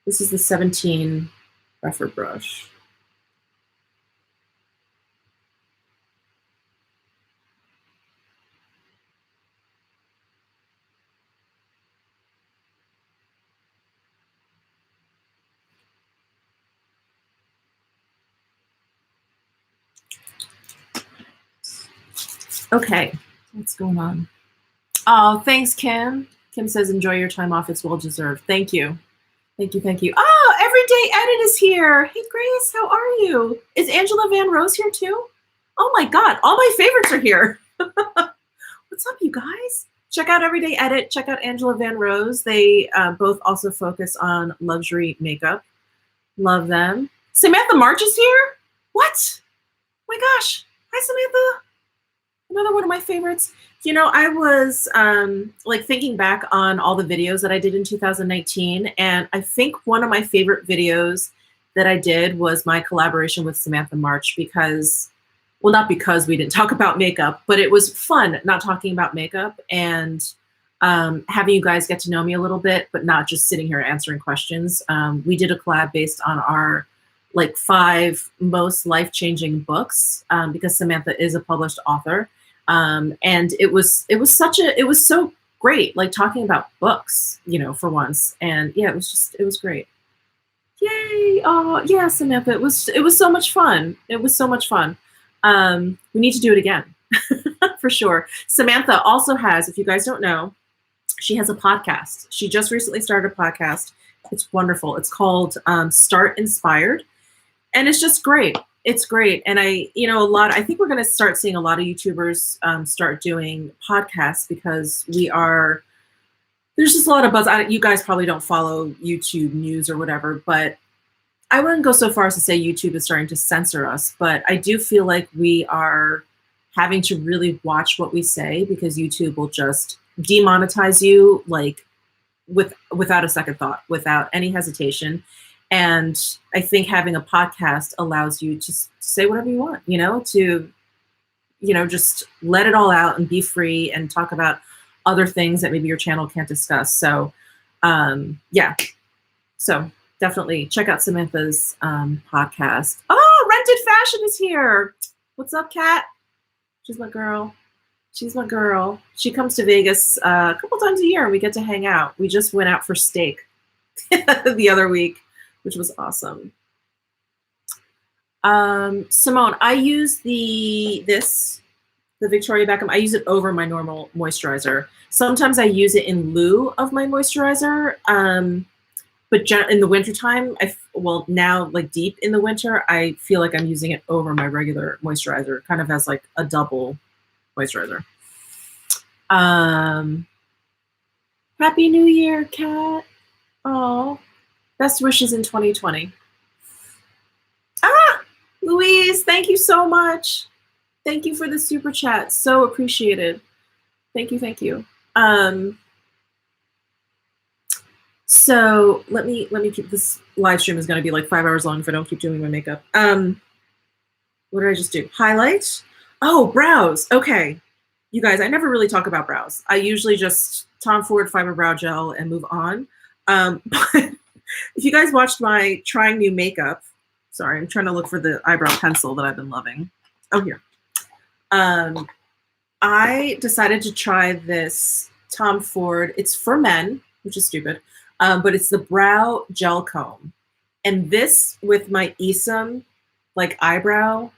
This is the 17 Refer brush. Okay, what's going on? Oh, thanks, Kim. Kim says, enjoy your time off. It's well deserved. Thank you. Thank you, thank you. Oh, Everyday Edit is here. Hey, Grace, how are you? Is Angela Van Rose here too? Oh my God, all my favorites are here. What's up, you guys? Check out Everyday Edit. Check out Angela Van Rose. They both also focus on luxury makeup. Love them. Samantha March is here? What? Oh my gosh. Hi, Samantha. Another one of my favorites. You know, I was like thinking back on all the videos that I did in 2019, and I think one of my favorite videos that I did was my collaboration with Samantha March because, well, not because we didn't talk about makeup, but it was fun not talking about makeup and having you guys get to know me a little bit, but not just sitting here answering questions. We did a collab based on our like 5 most life-changing books because Samantha is a published author. And it was so great, like talking about books, you know, for once. And yeah, it was great. Yay. Oh yeah, Samantha, it was so much fun. It was so much fun. We need to do it again for sure. Samantha also has, if you guys don't know, she has a podcast. She just recently started a podcast. It's wonderful. It's called Start Inspired. And it's just great. It's great. And I think we're going to start seeing a lot of YouTubers start doing podcasts because there's just a lot of buzz. You guys probably don't follow YouTube news or whatever, but I wouldn't go so far as to say YouTube is starting to censor us, but I do feel like we are having to really watch what we say because YouTube will just demonetize you like without a second thought, without any hesitation. And I think having a podcast allows you to say whatever you want, just let it all out and be free and talk about other things that maybe your channel can't discuss. So, yeah. So definitely check out Samantha's podcast. Oh, Rented Fashion is here. What's up, Kat? She's my girl. She's my girl. She comes to Vegas a couple times a year and we get to hang out. We just went out for steak the other week, which was awesome. Simone, I use the Victoria Beckham. I use it over my normal moisturizer. Sometimes I use it in lieu of my moisturizer. But in the wintertime, now like deep in the winter, I feel like I'm using it over my regular moisturizer, kind of as like a double moisturizer. Happy New Year, Kat. Oh, best wishes in 2020. Louise, thank you so much. Thank you for the super chat. So appreciated. Thank you, thank you. So let me keep this live stream is going to be like 5 hours long if I don't keep doing my makeup. What did I just do? Highlight. Oh, brows. Okay, you guys, I never really talk about brows. I usually just Tom Ford Fiber Brow Gel and move on. But if you guys watched my trying new makeup, sorry, I'm trying to look for the eyebrow pencil that I've been loving. Oh, here. I decided to try this Tom Ford. It's for men, which is stupid, but it's the brow gel comb. And this with my Esom like eyebrow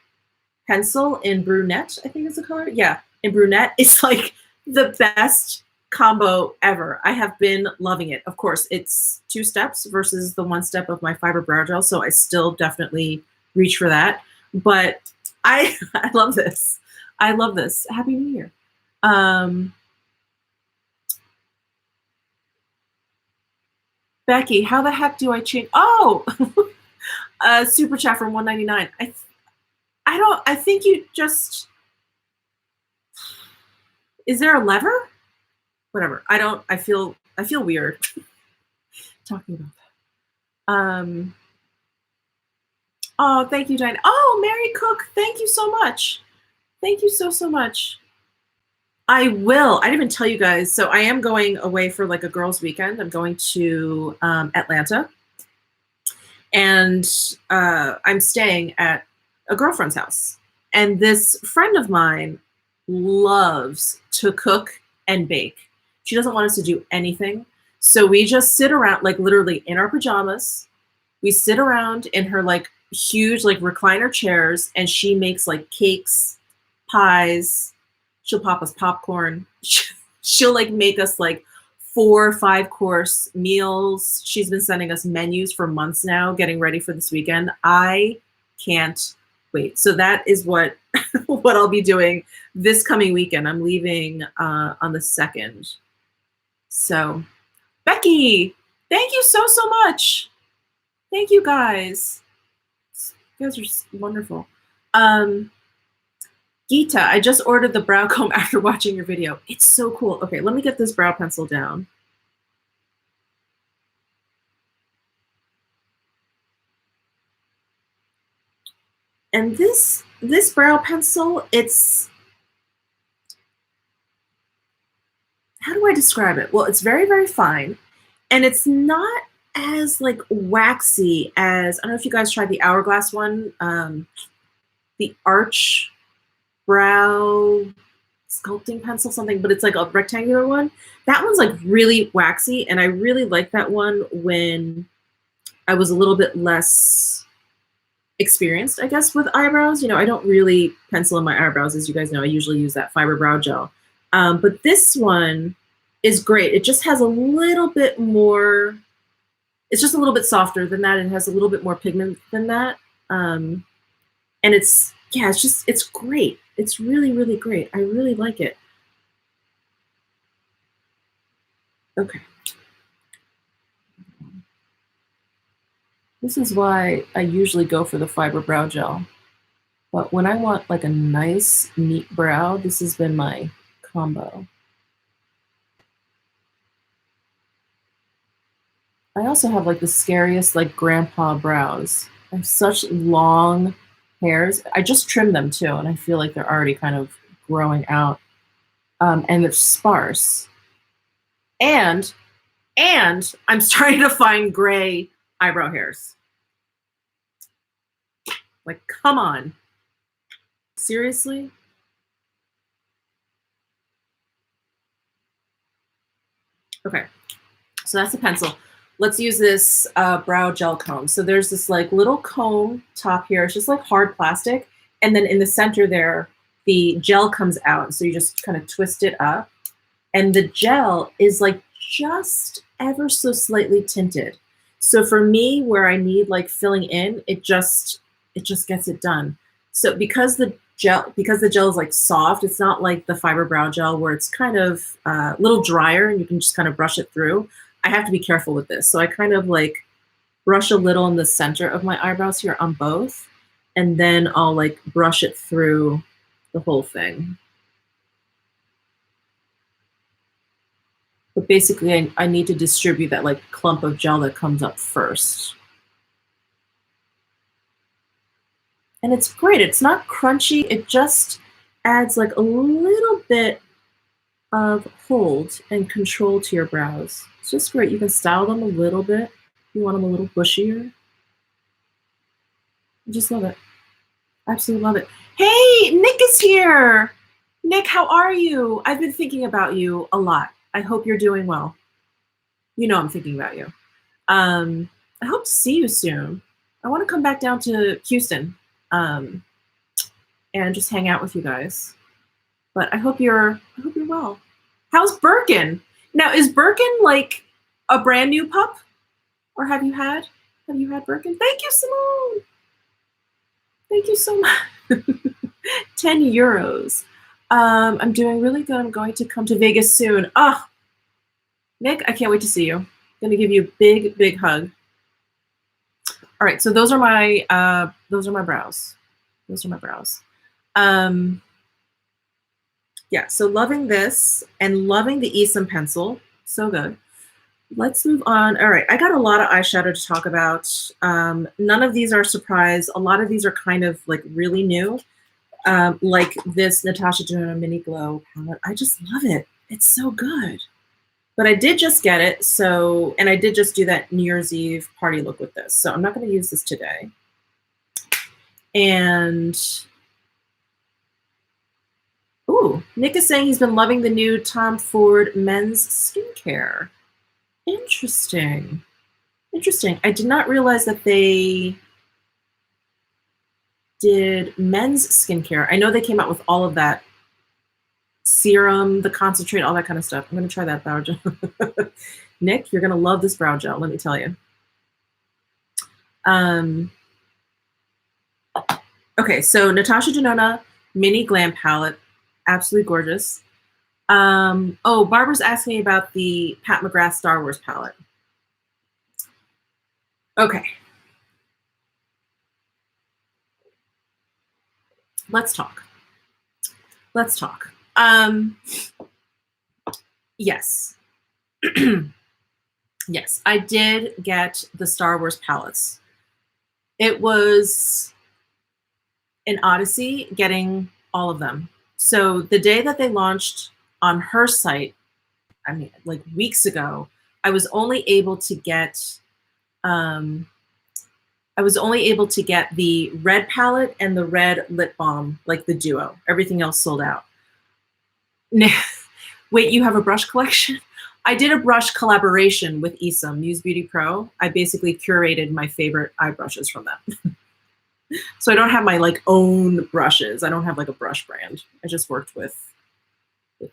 pencil in brunette, I think is the color. Yeah, in brunette. It's like the best combo ever. I have been loving it. Of course, it's 2 steps versus the 1 step of my fiber brow gel, so I still definitely reach for that. But I love this. I love this. Happy New Year. Becky, how the heck do I change? Oh, super chat from 199. I think you just, is there a lever? Whatever. I feel weird talking about that. Oh, thank you, Diane. Oh, Mary Cook, thank you so much. Thank you so much. I will. I didn't even tell you guys. So I am going away for like a girls' weekend. I'm going to Atlanta. And I'm staying at a girlfriend's house. And this friend of mine loves to cook and bake. She doesn't want us to do anything. So we just sit around, like literally in our pajamas. We sit around in her like huge like recliner chairs, and she makes like cakes, pies. She'll pop us popcorn. She'll like make us like 4 or 5 course meals. She's been sending us menus for months now, getting ready for this weekend. I can't wait. So that is what what I'll be doing this coming weekend. I'm leaving on the 2nd. So Becky, thank you so much. Thank you guys. You guys are just wonderful. Geeta, I just ordered the brow comb after watching your video. It's so cool. Okay, let me get this brow pencil down. And this brow pencil, it's, how do I describe it? Well, it's very, very fine. And it's not as like waxy as, I don't know if you guys tried the Hourglass one, the Arch brow sculpting pencil something, but it's like a rectangular one. That one's like really waxy, and I really like that one when I was a little bit less experienced, I guess, with eyebrows. You know, I don't really pencil in my eyebrows, as you guys know. I usually use that fiber brow gel. But this one is great. It just has a little bit more, it's just a little bit softer than that. It has a little bit more pigment than that. And it's, yeah, it's just, it's great. It's really, really great. I really like it. Okay. This is why I usually go for the fiber brow gel. But when I want like a nice, neat brow, this has been my combo. I also have like the scariest like grandpa brows. I have such long hairs. I just trimmed them too, and I feel like they're already kind of growing out. And they're sparse. And I'm starting to find gray eyebrow hairs. Like, come on. Seriously? Okay, so that's the pencil. Let's use this brow gel comb. So there's this like little comb top here. It's just like hard plastic. And then in the center there, the gel comes out. So you just kind of twist it up. And the gel is like just ever so slightly tinted. So for me, where I need like filling in, it just gets it done. So because the gel is like soft, it's not like the fiber brow gel where it's kind of a little drier and you can just kind of brush it through. I have to be careful with this. So I kind of like brush a little in the center of my eyebrows here on both. and then I'll like brush it through the whole thing. But basically I need to distribute that like clump of gel that comes up first. And it's great. It's not crunchy. It just adds like a little bit of hold and control to your brows. It's just great. You can style them a little bit. You want them a little bushier. I just love it. Absolutely love it. Hey, Nick is here. Nick, how are you? I've been thinking about you a lot. I hope you're doing well. You know I'm thinking about you. I hope to see you soon. I want to come back down to Houston and just hang out with you guys. But I hope you're well. How's Birkin? Now, is Birkin like a brand new pup? Or have you had Birkin? Thank you, Simone. Thank you so much. 10 euros. I'm doing really good. I'm going to come to Vegas soon. Oh, Nick, I can't wait to see you. I'm going to give you a big, big hug. All right, so those are my brows. Those are my brows. Yeah, so loving this and loving the Esom pencil. So good. Let's move on. All right, I got a lot of eyeshadow to talk about. None of these are a surprise. A lot of these are kind of like really new. Like this Natasha Denona Mini Glow palette. I just love it. It's so good. But I did just get it, so, and I did just do that New Year's Eve party look with this, so I'm not going to use this today. And, ooh, Nick is saying he's been loving the new Tom Ford men's skincare. Interesting. Interesting. I did not realize that they did men's skincare. I know they came out with all of that serum, the concentrate, all that kind of stuff. I'm going to try that brow gel. Nick, you're going to love this brow gel, let me tell you. Okay, so Natasha Denona Mini Glam Palette, absolutely gorgeous. Oh, Barbara's asking me about the Pat McGrath Star Wars palette. Okay. Let's talk. Let's talk. Yes. Yes, I did get the Star Wars palettes. It was an odyssey getting all of them. So the day that they launched on her site, I mean, like weeks ago, I was only able to get the red palette and the red lip balm, like the duo. Everything else sold out. Wait, you have a brush collection? I did a brush collaboration with Esom, Muse Beauty Pro. I basically curated my favorite eye brushes from them. So I don't have my like own brushes. I don't have like a brush brand. I just worked with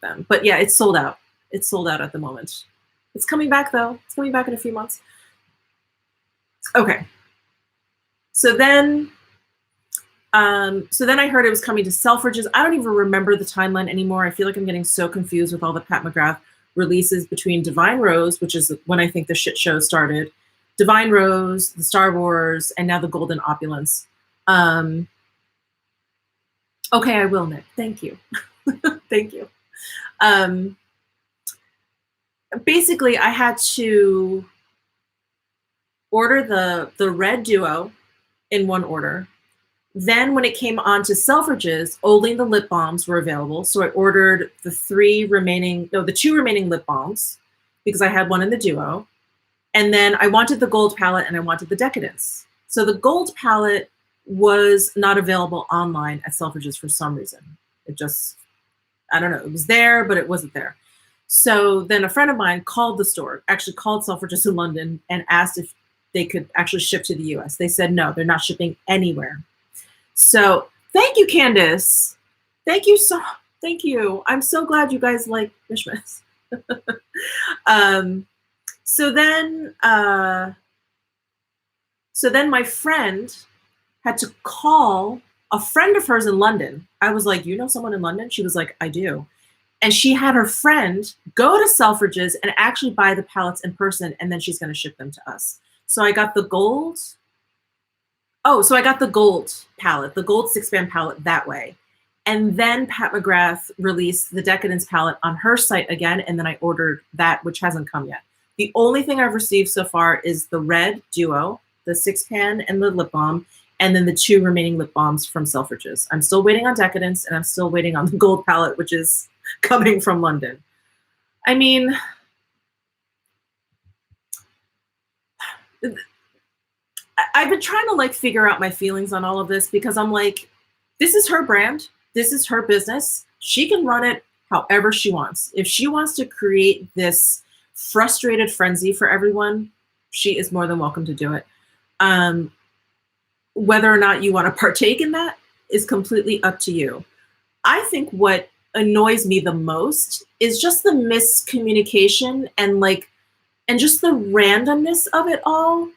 them. But yeah, it's sold out. It's sold out at the moment. It's coming back though. It's coming back in a few months. Okay. So then I heard it was coming to Selfridges. I don't even remember the timeline anymore. I feel like I'm getting so confused with all the Pat McGrath releases between Divine Rose, which is when I think the shit show started, Divine Rose, the Star Wars, and now the Golden Opulence. Okay, I will, Nick. Thank you. Thank you. Basically, I had to order the red duo in one order. Then when it came on to Selfridges, only the lip balms were available. So I ordered the two remaining lip balms because I had one in the duo. And then I wanted the gold palette and I wanted the Decadence. So the gold palette was not available online at Selfridges for some reason. It just, I don't know, it was there, but it wasn't there. So then a friend of mine called the store, actually called Selfridges in London and asked if they could actually ship to the US. They said, no, they're not shipping anywhere. So thank you, Candace. Thank you. I'm so glad you guys like Mishmiss. So then my friend had to call a friend of hers in London. I was like, you know someone in London? She was like, I do. And she had her friend go to Selfridges and actually buy the palettes in person, and then she's going to ship them to us. So I got the gold. Oh, so I got the gold palette, the gold 6-band palette that way. And then Pat McGrath released the Decadence palette on her site again, and then I ordered that, which hasn't come yet. The only thing I've received so far is the red duo, the 6-pan and the lip balm, and then the 2 remaining lip balms from Selfridges. I'm still waiting on Decadence, and I'm still waiting on the gold palette, which is coming from London. I mean, I've been trying to like figure out my feelings on all of this, because I'm like, this is her brand. This is her business. She can run it however she wants. If she wants to create this frustrated frenzy for everyone, she is more than welcome to do it. Whether or not you want to partake in that is completely up to you. I think what annoys me the most is just the miscommunication and just the randomness of it all.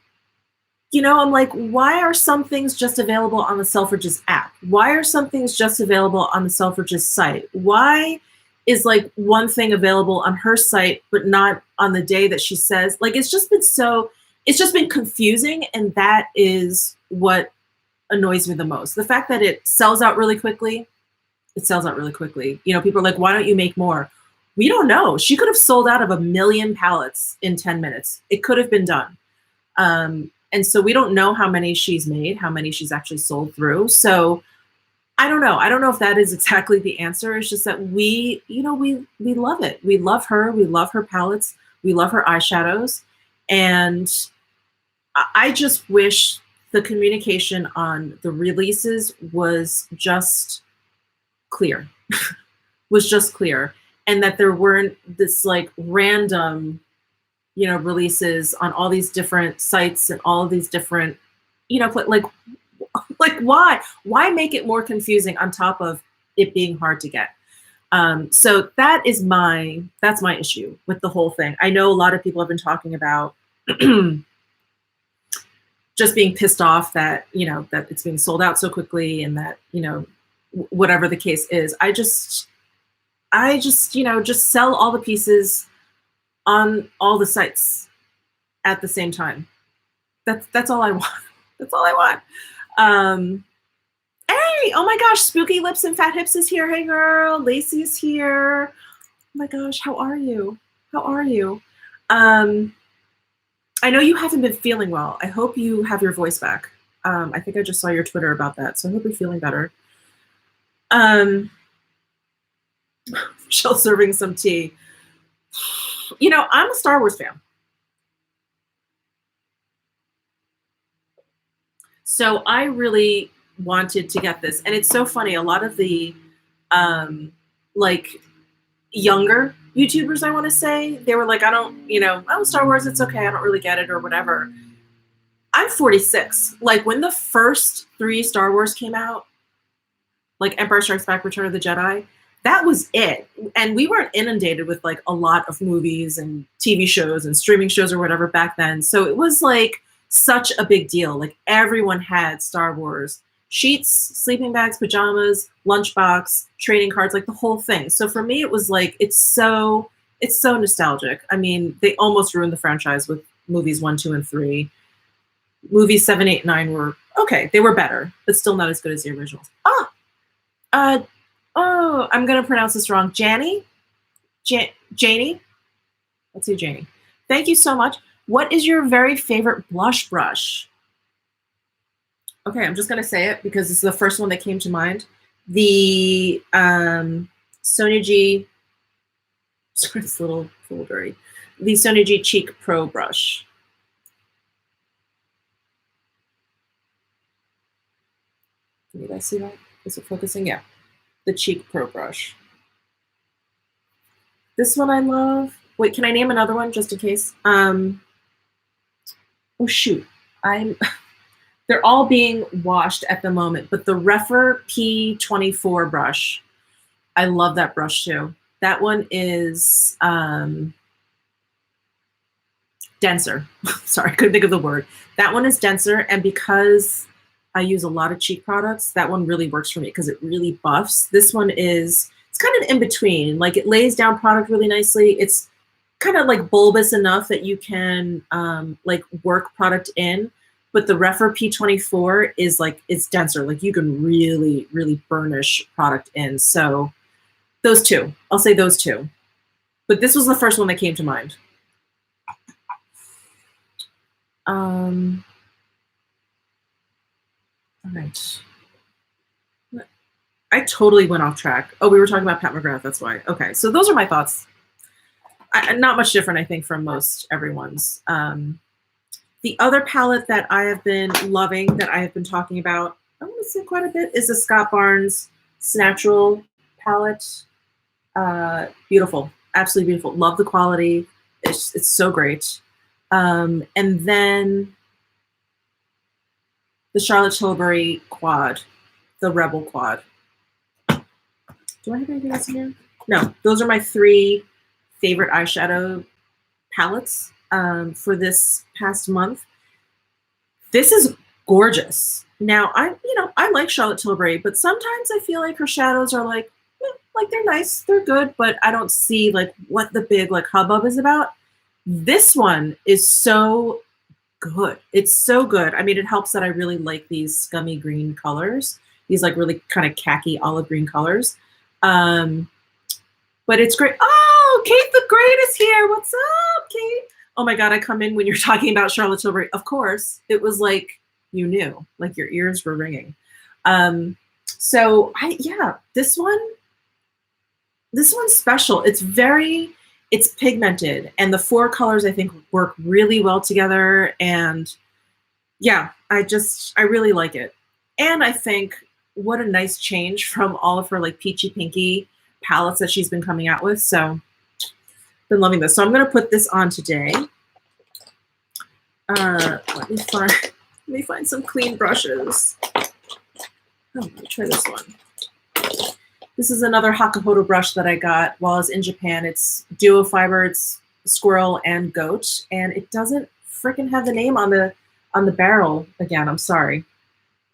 You know, I'm like, why are some things just available on the Selfridges app? Why are some things just available on the Selfridges site? Why is like one thing available on her site, but not on the day that she says? Like, it's just been confusing. And that is what annoys me the most. The fact that it sells out really quickly. It sells out really quickly. You know, people are like, why don't you make more? We don't know. She could have sold out of 1 million palettes in 10 minutes. It could have been done. And so we don't know how many she's made, how many she's actually sold through. So I don't know. I don't know if that is exactly the answer. It's just that we love it. We love her. We love her palettes. We love her eyeshadows. And I just wish the communication on the releases was just clear, and that there weren't this like random, you know, releases on all these different sites and all of these different, you know, like why make it more confusing on top of it being hard to get? So that's my issue with the whole thing. I know a lot of people have been talking about just being pissed off that, you know, that it's being sold out so quickly, and that, you know, whatever the case is, I just, you know, just sell all the pieces on all the sites at the same time. That's all I want. That's all I want. Hey, oh my gosh, Spooky Lips and Fat Hips is here. Hey girl, Lacey's here. Oh my gosh, how are you? How are you? I know you haven't been feeling well. I hope you have your voice back. I think I just saw your Twitter about that, so I hope you're feeling better. Michelle serving some tea. You know, I'm a Star Wars fan. So I really wanted to get this. And it's so funny. A lot of the like younger YouTubers, I want to say, they were like, I don't, you know, oh, Star Wars, it's okay. I don't really get it or whatever. I'm 46. Like when the first 3 Star Wars came out, like Empire Strikes Back, Return of the Jedi, that was it. And we weren't inundated with like a lot of movies and TV shows and streaming shows or whatever back then. So it was like such a big deal. Like everyone had Star Wars sheets, sleeping bags, pajamas, lunchbox, trading cards, like the whole thing. So for me, it was like, it's so nostalgic. I mean, they almost ruined the franchise with movies 1, 2, and 3. Movies 7, 8, 9 were okay. They were better, but still not as good as the originals. Oh, I'm going to pronounce this wrong. Janie? Janie? Let's see, Janie. Thank you so much. What is your very favorite blush brush? Okay, I'm just going to say it because this is the first one that came to mind. The Sonia G, sorry, it's a little dirty. The Sonia G Cheek Pro brush. Can you guys see that? Is it focusing? Yeah. The Cheek Pro brush. This one I love. Wait, can I name another one just in case? Oh shoot. They're all being washed at the moment, but the Refer P24 brush, I love that brush too. That one is denser. Sorry, I couldn't think of the word. That one is denser, and because I use a lot of cheek products, that one really works for me because it really buffs. This one it's kind of in between. Like it lays down product really nicely. It's kind of like bulbous enough that you can like work product in, but the Refer P24 is like, it's denser. Like you can really, really burnish product in. So those two, I'll say those two. But this was the first one that came to mind. All right. I totally went off track. Oh, we were talking about Pat McGrath. That's why. Okay, so those are my thoughts. Not much different, I think, from most everyone's. The other palette that I have been loving, that I have been talking about, I want to say quite a bit, is the Scott Barnes Snatural palette. Beautiful, absolutely beautiful. Love the quality. It's so great. And then the Charlotte Tilbury quad, the Rebel quad. Do I have anything else in here? No, those are my 3 favorite eyeshadow palettes for this past month. This is gorgeous. Now, I like Charlotte Tilbury, but sometimes I feel like her shadows are like they're nice, they're good, but I don't see like what the big like hubbub is about. This one is so good. It's so good. I mean, it helps that I really like these scummy green colors, these like really kind of khaki olive green colors. But it's great. Oh, Kate the Great is here. What's up, Kate? Oh my God, I come in when you're talking about Charlotte Tilbury. Of course, it was like you knew, like your ears were ringing. So this one's special. It's pigmented, and the 4 colors I think work really well together. And yeah, I really like it. And I think what a nice change from all of her like peachy pinky palettes that she's been coming out with. So been loving this. So I'm going to put this on today. Let me find some clean brushes. Oh, let me try this one. This is another Hakuhodo brush that I got while I was in Japan. It's duo fiber. It's squirrel and goat, and it doesn't freaking have the name on the barrel again. I'm sorry.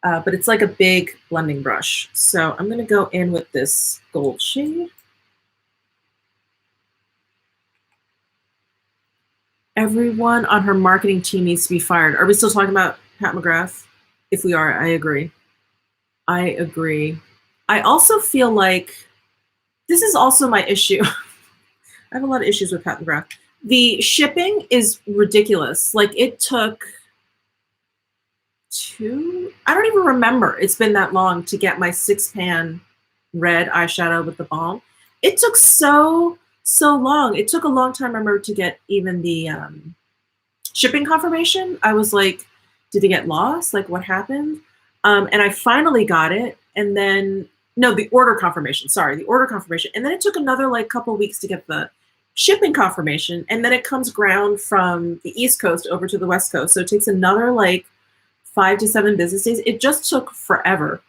But it's like a big blending brush. So I'm going to go in with this gold shade. Everyone on her marketing team needs to be fired. Are we still talking about Pat McGrath? If we are, I agree. I agree. I also feel like this is also my issue. I have a lot of issues with Pat McGrath. The shipping is ridiculous. Like it took I don't even remember. It's been that long to get my 6-pan red eyeshadow with the balm. It took so long. It took a long time, I remember, to get even the shipping confirmation. I was like, did it get lost? Like what happened? And I finally got it. And then, no, the order confirmation. Sorry, the order confirmation. And then it took another like couple weeks to get the shipping confirmation. And then it comes ground from the East Coast over to the West Coast. So it takes another like 5 to 7 business days. It just took forever.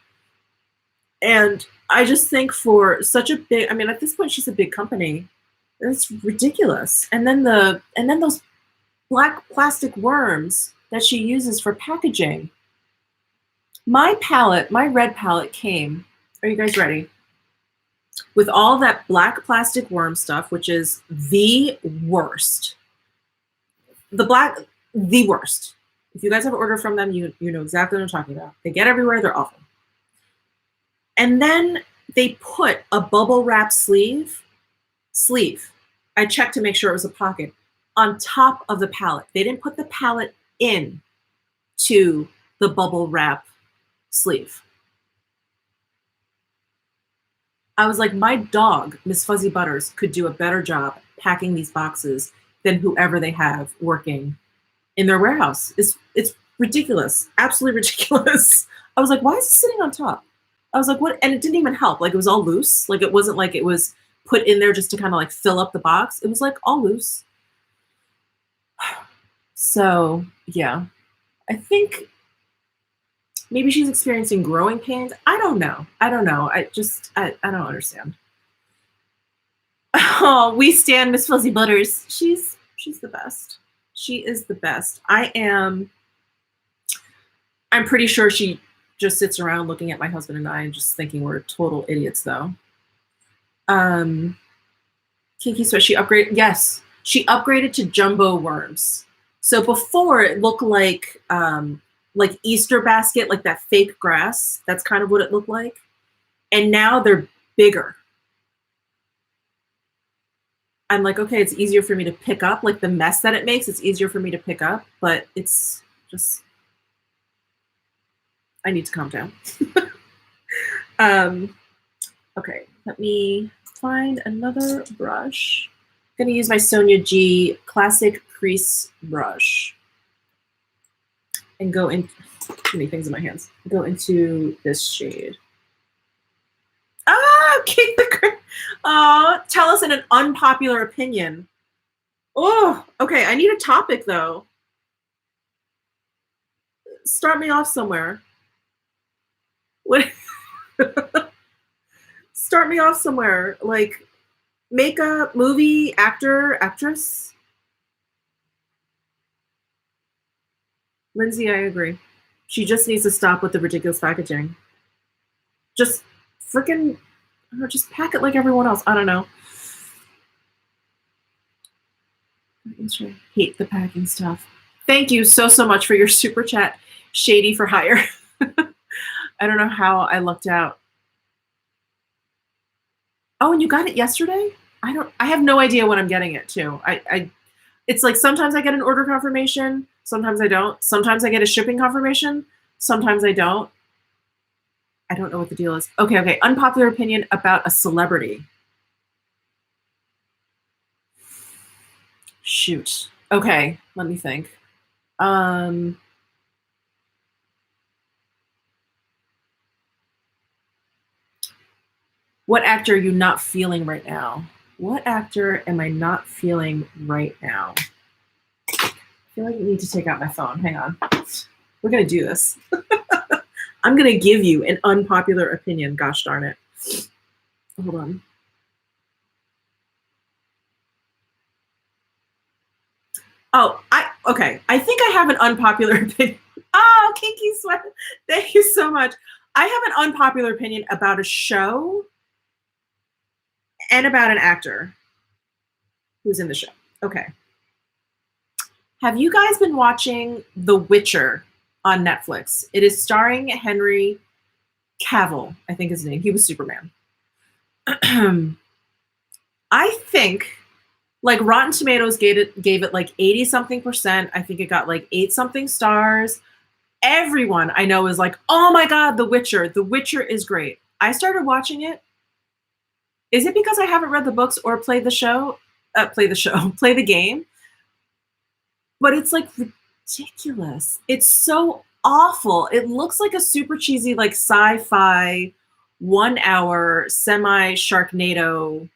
And I just think for such a big, I mean, at this point, she's a big company. It's ridiculous. And then those black plastic worms that she uses for packaging. My palette, my red palette came, are you guys ready? With all that black plastic worm stuff, which is the worst. The worst. If you guys have ordered from them, you know exactly what I'm talking about. They get everywhere, they're awful. And then they put a bubble wrap sleeve. I checked to make sure it was a pocket on top of the palette. They didn't put the palette in to the bubble wrap sleeve. I was like, my dog, Miss Fuzzy Butters, could do a better job packing these boxes than whoever they have working in their warehouse. It's ridiculous, absolutely ridiculous. I was like, why is it sitting on top? I was like, what? And it didn't even help. Like it was all loose. Like it wasn't like it was put in there just to kind of like fill up the box. It was like all loose. So yeah, I think maybe she's experiencing growing pains. I don't know. I don't understand. Oh, we stand Miss Fuzzy Butters. She's the best. She is the best. I'm pretty sure she just sits around looking at my husband and I and just thinking we're total idiots though. Kinky Sweat, she upgraded. Yes, she upgraded to jumbo worms. So before it looked like like Easter basket, like that fake grass. That's kind of what it looked like. And now they're bigger. I'm like, okay, it's easier for me to pick up, like the mess that it makes, it's easier for me to pick up, but it's just, I need to calm down. Okay, let me find another brush. I'm gonna use my Sonia G Classic Crease Brush and go in, too many things in my hands, go into this shade. Ah, Kate the Great. Oh, tell us an unpopular opinion. Oh, okay, I need a topic though. Start me off somewhere. What? Start me off somewhere. Like makeup, movie, actor, actress. Lindsay, I agree. She just needs to stop with the ridiculous packaging. Just freaking, just pack it like everyone else. I don't know. I hate the packing stuff. Thank you so much for your super chat, Shady for Hire. I don't know how I lucked out. Oh, and you got it yesterday? I have no idea when I'm getting it too. It's like sometimes I get an order confirmation, sometimes I don't. Sometimes I get a shipping confirmation, sometimes I don't. I don't know what the deal is. Okay. Unpopular opinion about a celebrity. Shoot. Okay, let me think. What actor are you not feeling right now? What actor am I not feeling right now? I feel like I need to take out my phone. Hang on. We're going to do this. I'm going to give you an unpopular opinion. Gosh darn it. Hold on. Oh, okay. I think I have an unpopular opinion. Oh, Kinky Sweat. Thank you so much. I have an unpopular opinion about a show and about an actor who's in the show. Okay. Have you guys been watching The Witcher on Netflix? It is starring Henry Cavill, I think his name. He was Superman. I think, like, Rotten Tomatoes gave it like 80-something%. I think it got like 8-something stars. Everyone I know is like, oh my God, The Witcher. The Witcher is great. I started watching it. Is it because I haven't read the books or played the show? Play the game? But it's like ridiculous. It's so awful. It looks like a super cheesy, like sci-fi 1 hour semi-Sharknado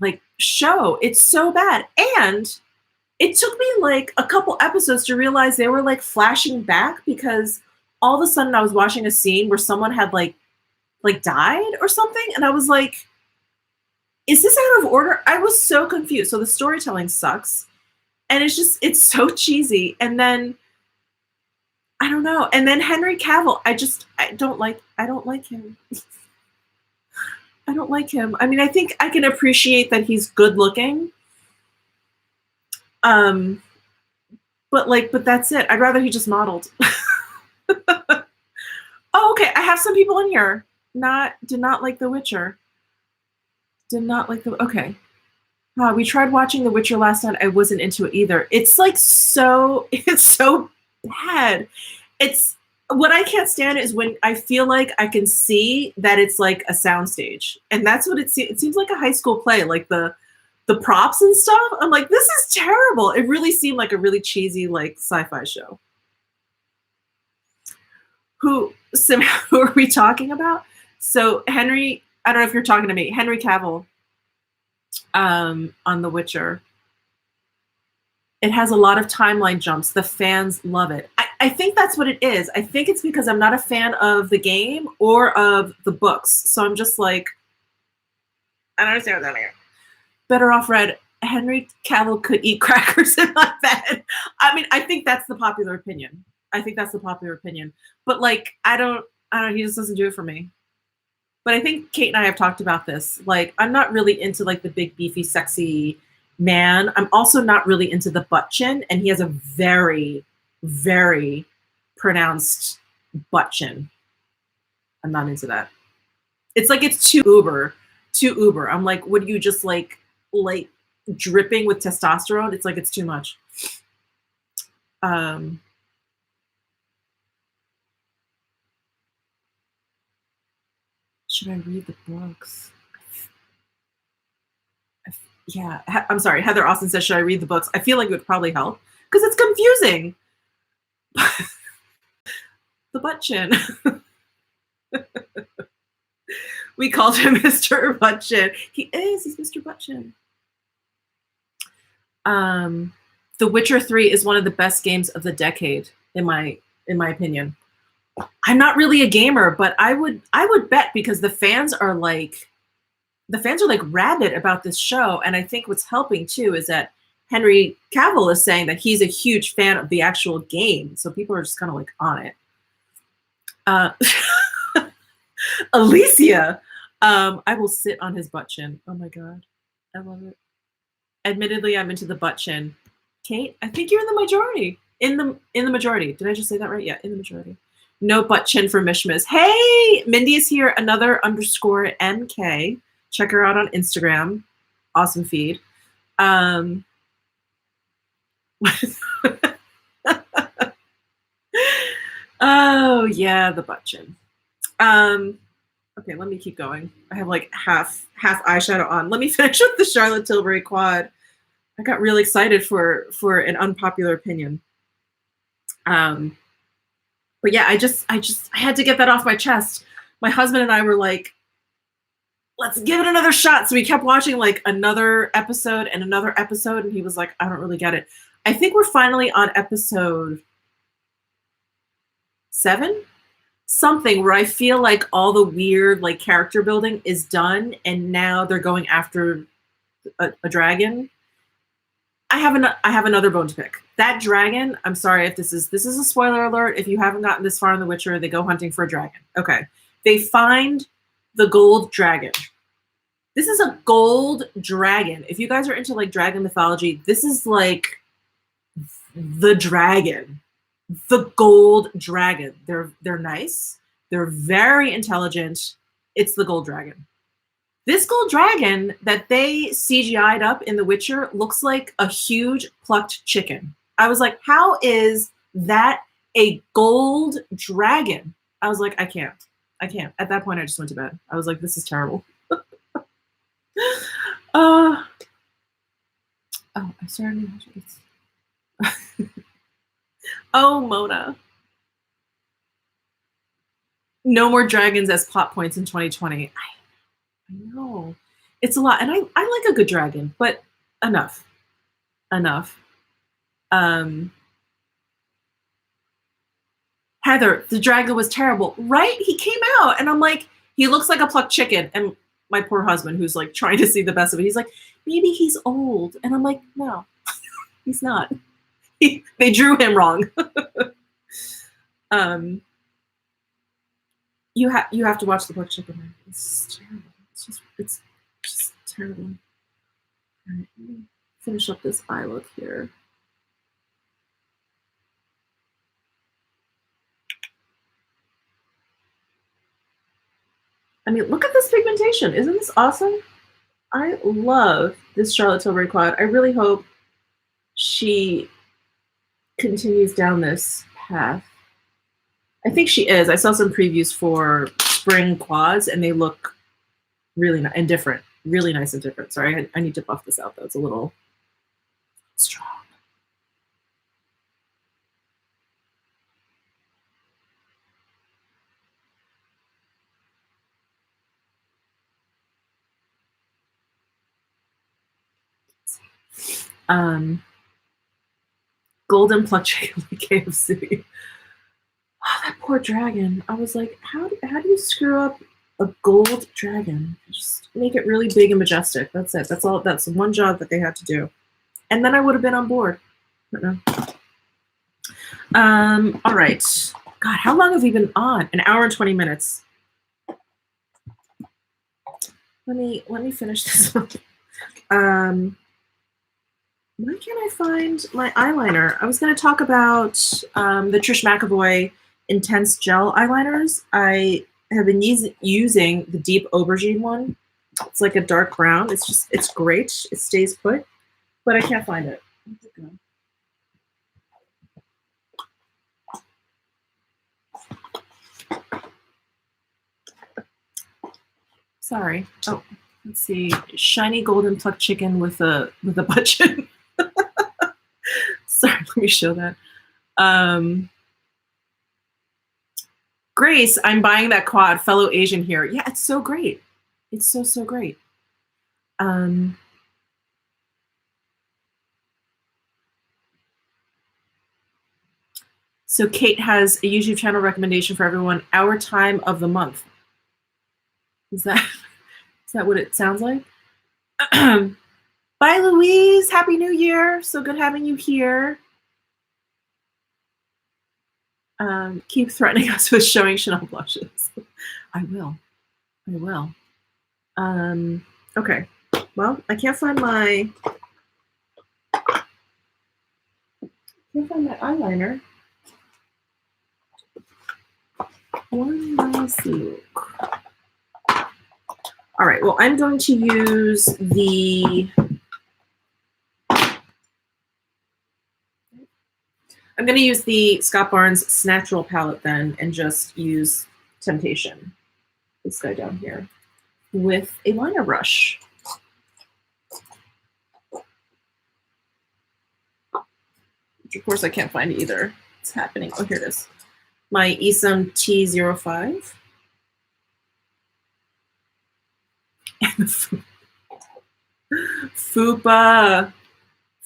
like show. It's so bad. And it took me like a couple episodes to realize they were like flashing back, because all of a sudden I was watching a scene where someone had like died or something. And I was like, is this out of order? I was so confused. So the storytelling sucks. And it's so cheesy. And then, I don't know. And then Henry Cavill, I don't like him. I don't like him. I mean, I think I can appreciate that he's good looking. But that's it. I'd rather he just modeled. Oh, okay. I have some people in here. Did not like The Witcher. Okay. We tried watching The Witcher last night. I wasn't into it either. It's so bad. What I can't stand is when I feel like I can see that it's like a soundstage. And that's what it seems like, a high school play, like the props and stuff. I'm like, this is terrible. It really seemed like a really cheesy, like, sci-fi show. Who are we talking about? So Henry, I don't know if you're talking to me, Henry Cavill on The Witcher. It has a lot of timeline jumps. The fans love it. I think that's what it is. I think it's because I'm not a fan of the game or of the books. So I'm just like, I don't understand what's happening here. Better off read, Henry Cavill could eat crackers in my bed. I mean, I think that's the popular opinion. But like, I don't, he just doesn't do it for me. But I think Kate and I have talked about this. Like, I'm not really into like the big, beefy, sexy man. I'm also not really into the butt chin. And he has a very, very pronounced butt chin. I'm not into that. It's like it's too uber, too uber. I'm like, would you just like dripping with testosterone? It's like it's too much. Should I read the books? Yeah, I'm sorry. Heather Austin says, should I read the books? I feel like it would probably help because it's confusing. The butt chin. We called him Mr. Butt Chin. He's Mr. Butt Chin. The Witcher 3 is one of the best games of the decade, in my opinion. I'm not really a gamer, but I would bet, because the fans are like rabid about this show, and I think what's helping too is that Henry Cavill is saying that he's a huge fan of the actual game, so people are just kind of like on it. Alicia, I will sit on his butt chin. Oh my god, I love it. Admittedly, I'm into the butt chin. Kate, I think you're in the majority. In the majority. Did I just say that right? Yeah, in the majority. No butt chin for Mishmiss. Hey, Mindy is here. Another _MK. Check her out on Instagram. Awesome feed. Oh yeah, the butt chin. Okay, let me keep going. I have like half eyeshadow on. Let me finish with the Charlotte Tilbury quad. I got really excited for an unpopular opinion. But yeah, I had to get that off my chest. My husband and I were like, let's give it another shot. So we kept watching like another episode, and he was like, I don't really get it. I think we're finally on episode 7, something where I feel like all the weird like character building is done, and now they're going after a dragon. I have another bone to pick. That dragon, I'm sorry if this is a spoiler alert. If you haven't gotten this far in The Witcher, they go hunting for a dragon. Okay. They find the gold dragon. This is a gold dragon. If you guys are into like dragon mythology, this is like the dragon. The gold dragon. They're nice. They're very intelligent. It's the gold dragon. This gold dragon that they CGI'd up in The Witcher looks like a huge plucked chicken. I was like, how is that a gold dragon? I was like, I can't. At that point, I just went to bed. I was like, this is terrible. Oh, I started. Oh, Mona. No more dragons as plot points in 2020. I know. It's a lot. And I like a good dragon, but enough. Heather, the dragon was terrible, right? He came out and I'm like, he looks like a plucked chicken. And my poor husband, who's like trying to see the best of it, he's like, maybe he's old. And I'm like, no, he's not. They drew him wrong. You have to watch the plucked chicken. It's terrible. It's just terrible. All right, let me finish up this eye look here. I mean, look at this pigmentation. Isn't this awesome? I love this Charlotte Tilbury quad. I really hope she continues down this path. I think she is. I saw some previews for spring quads, and they look really nice and different. Really nice and different. Sorry, I need to buff this out, though. It's a little strong. Golden plucked chicken like KFC. Oh, that poor dragon. I was like, how do you screw up a gold dragon? Just make it really big and majestic. That's it. That's all. That's one job that they had to do. And then I would have been on board. But no. All right. God, how long have we been on? An hour and 20 minutes. Let me finish this up. Why can't I find my eyeliner? I was going to talk about the Trish McAvoy Intense Gel eyeliners. I have been using the Deep Aubergine one. It's like a dark brown. It's great. It stays put, but I can't find it. Where's it go? Sorry. Oh, let's see. Shiny golden plucked chicken with a butt chin. Sorry, let me show that. Grace, I'm buying that quad, fellow Asian here. Yeah, it's so great. It's so great. So Kate has a YouTube channel recommendation for everyone. Our time of the month. Is that what it sounds like? Bye, Louise. Happy New Year. So good having you here. Keep threatening us with showing Chanel blushes. I will. Okay. Well, I can't find my eyeliner. All right. Well, I'm going to use the. I'm going to use the Scott Barnes Snatural palette then, and just use Temptation, this guy down here, with a liner brush. Which of course I can't find either. It's happening. Oh, here it is. My Esom T05.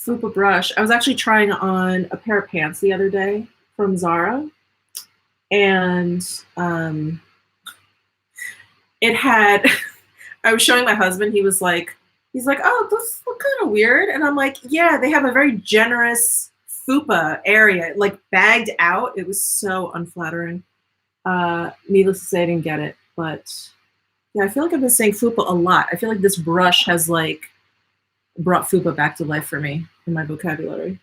Fupa brush. I was actually trying on a pair of pants the other day from Zara, and it had. I was showing my husband. He's like, "Oh, those look kind of weird," and I'm like, "Yeah, they have a very generous fupa area, like bagged out." It was so unflattering. Needless to say, I didn't get it, but yeah, I feel like I've been saying fupa a lot. I feel like this brush has like brought fupa back to life for me in my vocabulary.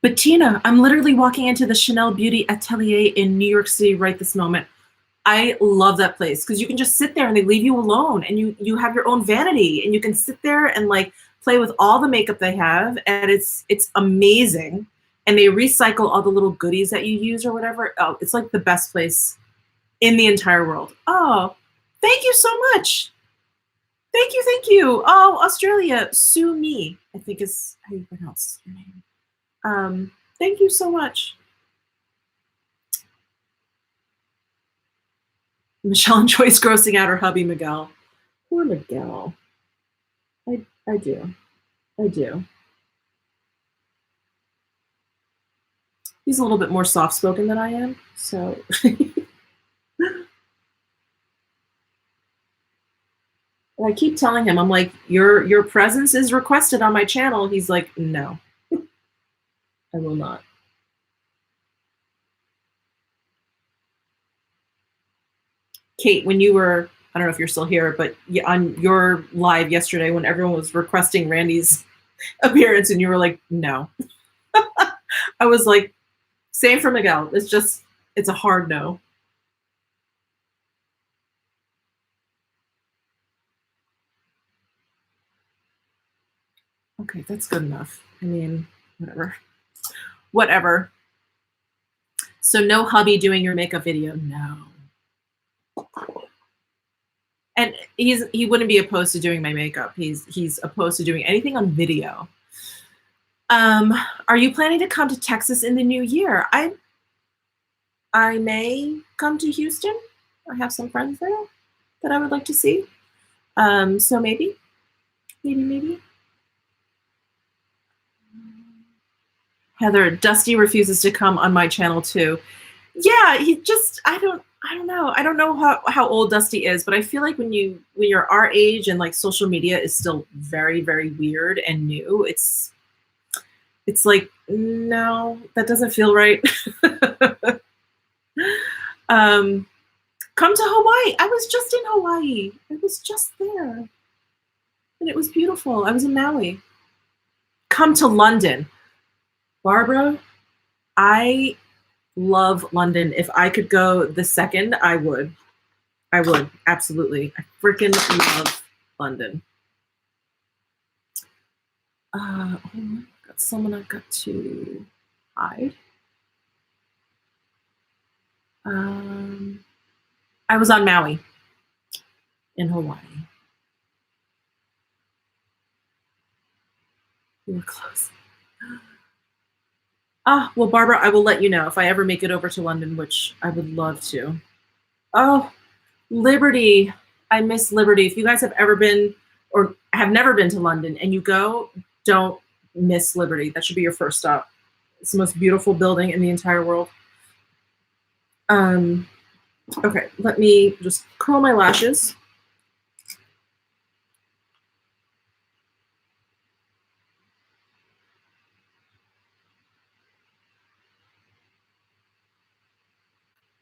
Bettina, I'm literally walking into the Chanel Beauty Atelier in New York City right this moment. I love that place because you can just sit there and they leave you alone, and you have your own vanity, and you can sit there and like play with all the makeup they have, and it's amazing. And they recycle all the little goodies that you use or whatever. Oh, it's like the best place in the entire world. Oh, thank you so much. Thank you. Oh, Australia, sue me, I think is how you pronounce your name. Thank you so much. Michelle enjoys grossing out her hubby, Miguel. Poor Miguel. I do. He's a little bit more soft-spoken than I am, so. I keep telling him, I'm like, your presence is requested on my channel. He's like, no, I will not. Kate, when you were, I don't know if you're still here, but on your live yesterday when everyone was requesting Randy's appearance and you were like, no. I was like, same for Miguel. It's a hard no. Okay, that's good enough. I mean, whatever. So no hubby doing your makeup video, no. And he wouldn't be opposed to doing my makeup. He's opposed to doing anything on video. Are you planning to come to Texas in the new year? I may come to Houston. I have some friends there that I would like to see. So maybe. Heather, Dusty refuses to come on my channel too. Yeah, I don't know. I don't know how old Dusty is, but I feel like when you're our age and like social media is still very, very weird and new, it's like, no, that doesn't feel right. Come to Hawaii. I was just in Hawaii. I was just there. And it was beautiful. I was in Maui. Come to London. Barbara, I love London. If I could go the second, I would. I would, absolutely. I freaking love London. Got someone I've got to hide. I was on Maui in Hawaii. We were close. Well, Barbara, I will let you know if I ever make it over to London, which I would love to. Oh, Liberty. I miss Liberty. If you guys have ever been or have never been to London and you go, don't miss Liberty. That should be your first stop. It's the most beautiful building in the entire world. Okay, let me just curl my lashes.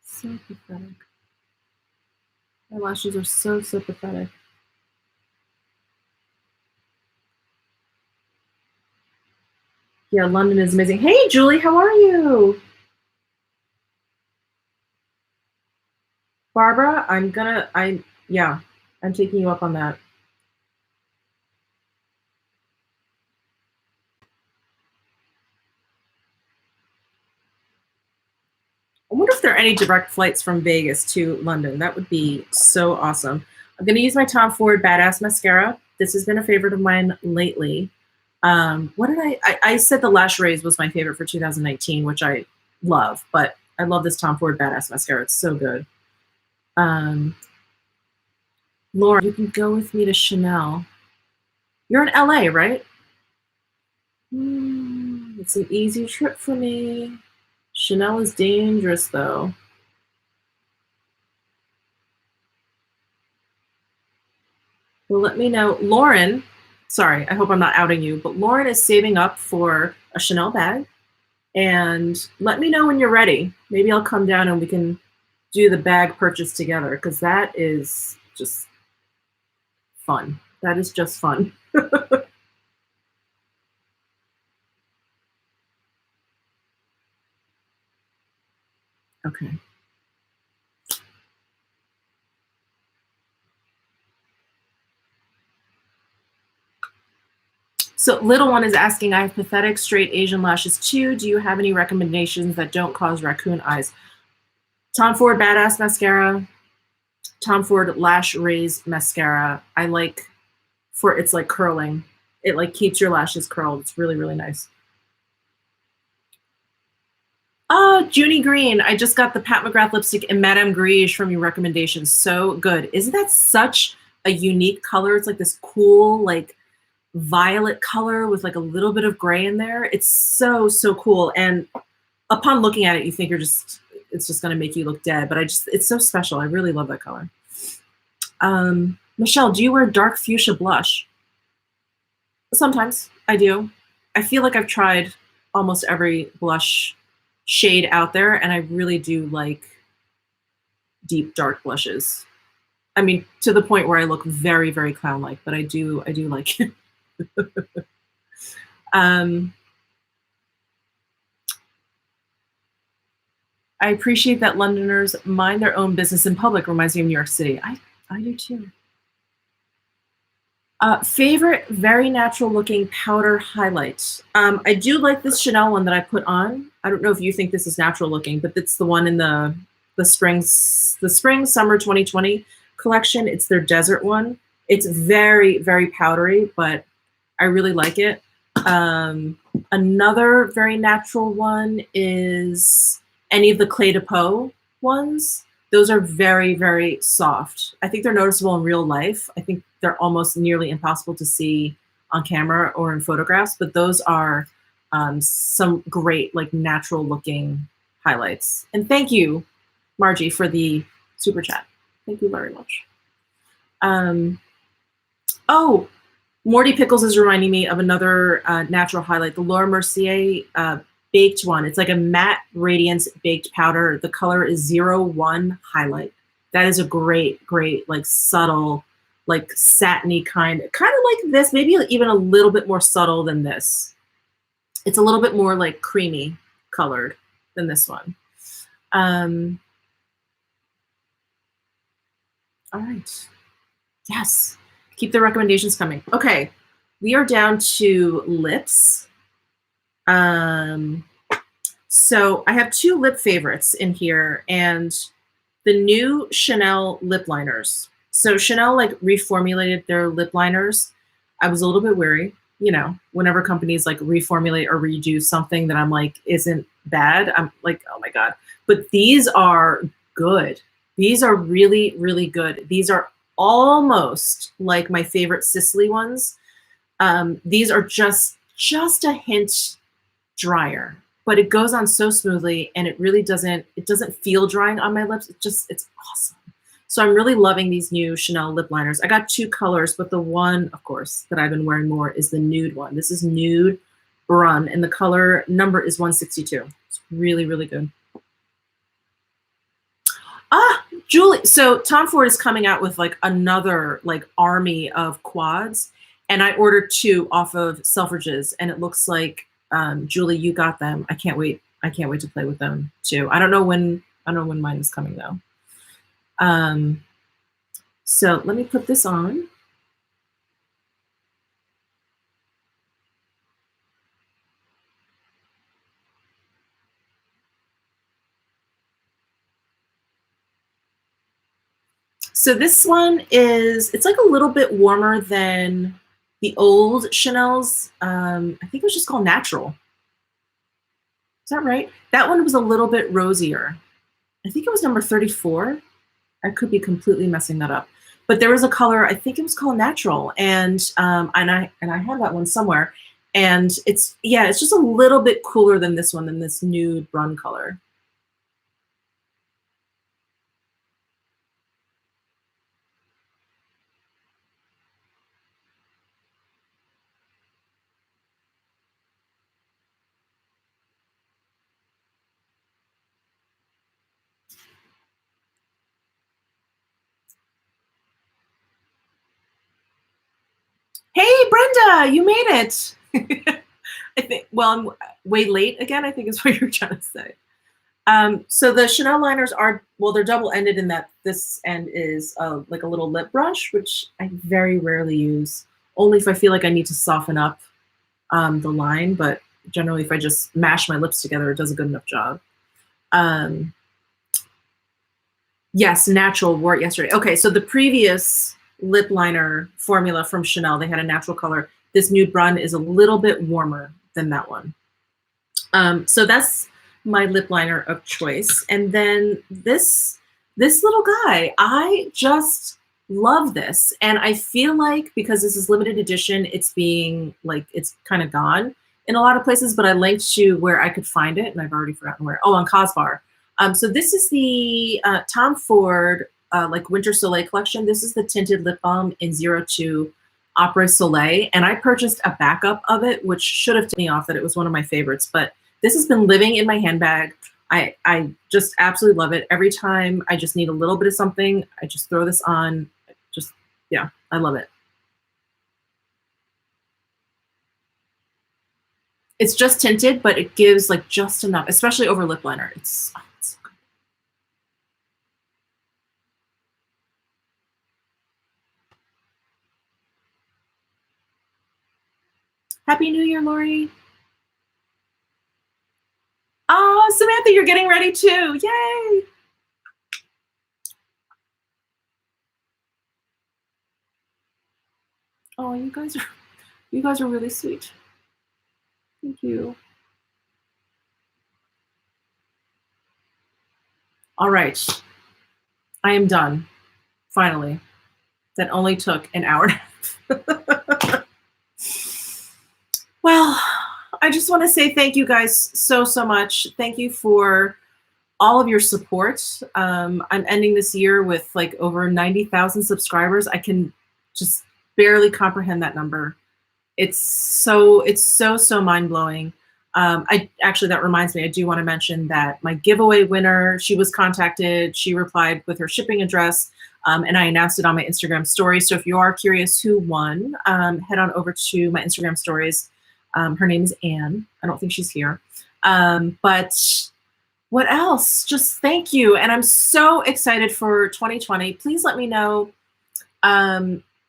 So pathetic. My lashes are so pathetic. Yeah, London is amazing. Hey, Julie, how are you? Barbara, I'm taking you up on that. I wonder if there are any direct flights from Vegas to London. That would be so awesome. I'm going to use my Tom Ford Badass Mascara. This has been a favorite of mine lately. What did I said the Lash Raise was my favorite for 2019, which I love, but I love this Tom Ford Badass Mascara. It's so good. Laura, you can go with me to Chanel. You're in LA, right? It's an easy trip for me. Chanel is dangerous, though. Well, let me know. Lauren, sorry, I hope I'm not outing you, but Lauren is saving up for a Chanel bag. And let me know when you're ready. Maybe I'll come down and we can do the bag purchase together, because that is just fun. That is just fun. Okay. So Little One is asking, I have pathetic straight Asian lashes too. Do you have any recommendations that don't cause raccoon eyes? Tom Ford Badass Mascara, Tom Ford Lash Raise Mascara. I like for it's like curling. It like keeps your lashes curled. It's really, really nice. Oh, Junie Green. I just got the Pat McGrath lipstick in Madame Grige from your recommendations. So good. Isn't that such a unique color? It's like this cool, like violet color with like a little bit of gray in there. It's so cool. And upon looking at it, you think it's just going to make you look dead, but it's so special. I really love that color. Michelle, do you wear dark fuchsia blush? Sometimes I do. I feel like I've tried almost every blush shade out there, and I really do like deep dark blushes. I mean, to the point where I look very, very clown-like, but I do like it. I appreciate that Londoners mind their own business in public. Reminds me of New York City. I do too. Favorite very natural looking powder highlight. I do like this Chanel one that I put on. I don't know if you think this is natural looking, but it's the one in the spring summer 2020 collection. It's their desert one. It's very, very powdery, but I really like it. Another very natural one is any of the Clé de Peau ones. Those are very, very soft. I think they're noticeable in real life. I think they're almost nearly impossible to see on camera or in photographs, but those are some great, like, natural looking highlights. And thank you, Margie, for the super chat. Thank you very much. Oh, Morty Pickles is reminding me of another natural highlight, the Laura Mercier baked one. It's like a matte radiance baked powder. The color is 01 Highlight. That is a great, great, like subtle, like satiny kind of like this, maybe even a little bit more subtle than this. It's a little bit more like creamy colored than this one. All right. Yes. Keep the recommendations coming. Okay. We are down to lips. So I have two lip favorites in here, and the new Chanel lip liners. So Chanel like reformulated their lip liners. I was a little bit wary, you know, whenever companies like reformulate or redo something that I'm like isn't bad, I'm like, oh my God. But these are good. These are really, really good. These are almost like my favorite Sicily ones. These are just a hint drier, but it goes on so smoothly, and it really doesn't feel drying on my lips. It's awesome. So I'm really loving these new Chanel lip liners. I got two colors, but the one, of course, that I've been wearing more is the nude one. This is Nude Brun, and the color number is 162. It's really, really good. Julie, so Tom Ford is coming out with like another like army of quads, and I ordered two off of Selfridges, and it looks like Julie, you got them. I can't wait to play with them too. I don't know when mine is coming though. So let me put this on. So this one it's like a little bit warmer than the old Chanel's. I think it was just called Natural. Is that right? That one was a little bit rosier. I think it was number 34. I could be completely messing that up. But there was a color, I think it was called Natural, and I have that one somewhere. And it's just a little bit cooler than this one, than this Nude Brun color. Hey, Brenda, you made it. I think, well, I'm way late again, I think is what you're trying to say. So the Chanel liners are, well, they're double-ended in that this end is like a little lip brush, which I very rarely use, only if I feel like I need to soften up the line, but generally if I just mash my lips together, it does a good enough job. Yes, Natural, wore it yesterday. Okay, so the previous lip liner formula from Chanel, they had a natural color. This Nude Brun is a little bit warmer than that one. So that's my lip liner of choice. And then this little guy, I just love this. And I feel like because this is limited edition, it's being like, it's kind of gone in a lot of places, but I linked to where I could find it, and I've already forgotten where. Oh, on Cosbar. So this is the Tom Ford like Winter Soleil collection. This is the tinted lip balm in 02 Opera Soleil, and I purchased a backup of it, which should have tipped me off that it was one of my favorites, but this has been living in my handbag. I just absolutely love it. Every time I just need a little bit of something, I just throw this on. Just, yeah, I love it. It's just tinted, but it gives like just enough, especially over lip liner. It's so good. Happy New Year, Lori. Oh, Samantha, you're getting ready too. Yay. Oh, you guys are really sweet. Thank you. All right. I am done. Finally. That only took an hour and a half. Well, I just want to say thank you guys so much. Thank you for all of your support. I'm ending this year with like over 90,000 subscribers. I can just barely comprehend that number. It's so mind-blowing. Actually, that reminds me, I do want to mention that my giveaway winner, she was contacted, she replied with her shipping address, and I announced it on my Instagram story. So if you are curious who won, head on over to my Instagram stories. Her name is Anne. I don't think she's here. But what else? Just thank you. And I'm so excited for 2020. Please let me know,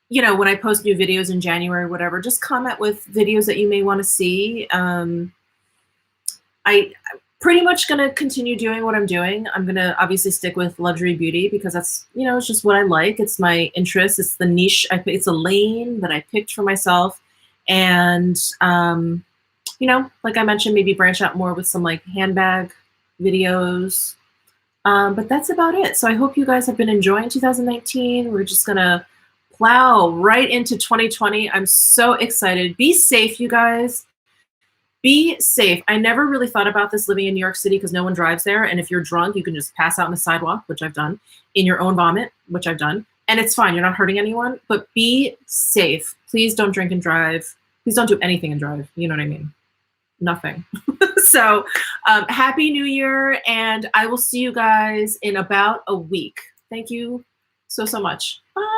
you know, when I post new videos in January or whatever, just comment with videos that you may want to see. I'm pretty much going to continue doing what I'm doing. I'm going to obviously stick with luxury beauty because that's, you know, it's just what I like. It's my interest. It's the niche. It's a lane that I picked for myself. And, you know, like I mentioned, maybe branch out more with some like handbag videos. But that's about it. So I hope you guys have been enjoying 2019. We're just going to plow right into 2020. I'm so excited. Be safe, you guys. Be safe. I never really thought about this living in New York City because no one drives there. And if you're drunk, you can just pass out on the sidewalk, which I've done, in your own vomit, which I've done. And it's fine. You're not hurting anyone. But be safe. Please don't drink and drive. Please don't do anything and drive. You know what I mean? Nothing. So Happy New Year. And I will see you guys in about a week. Thank you so much. Bye.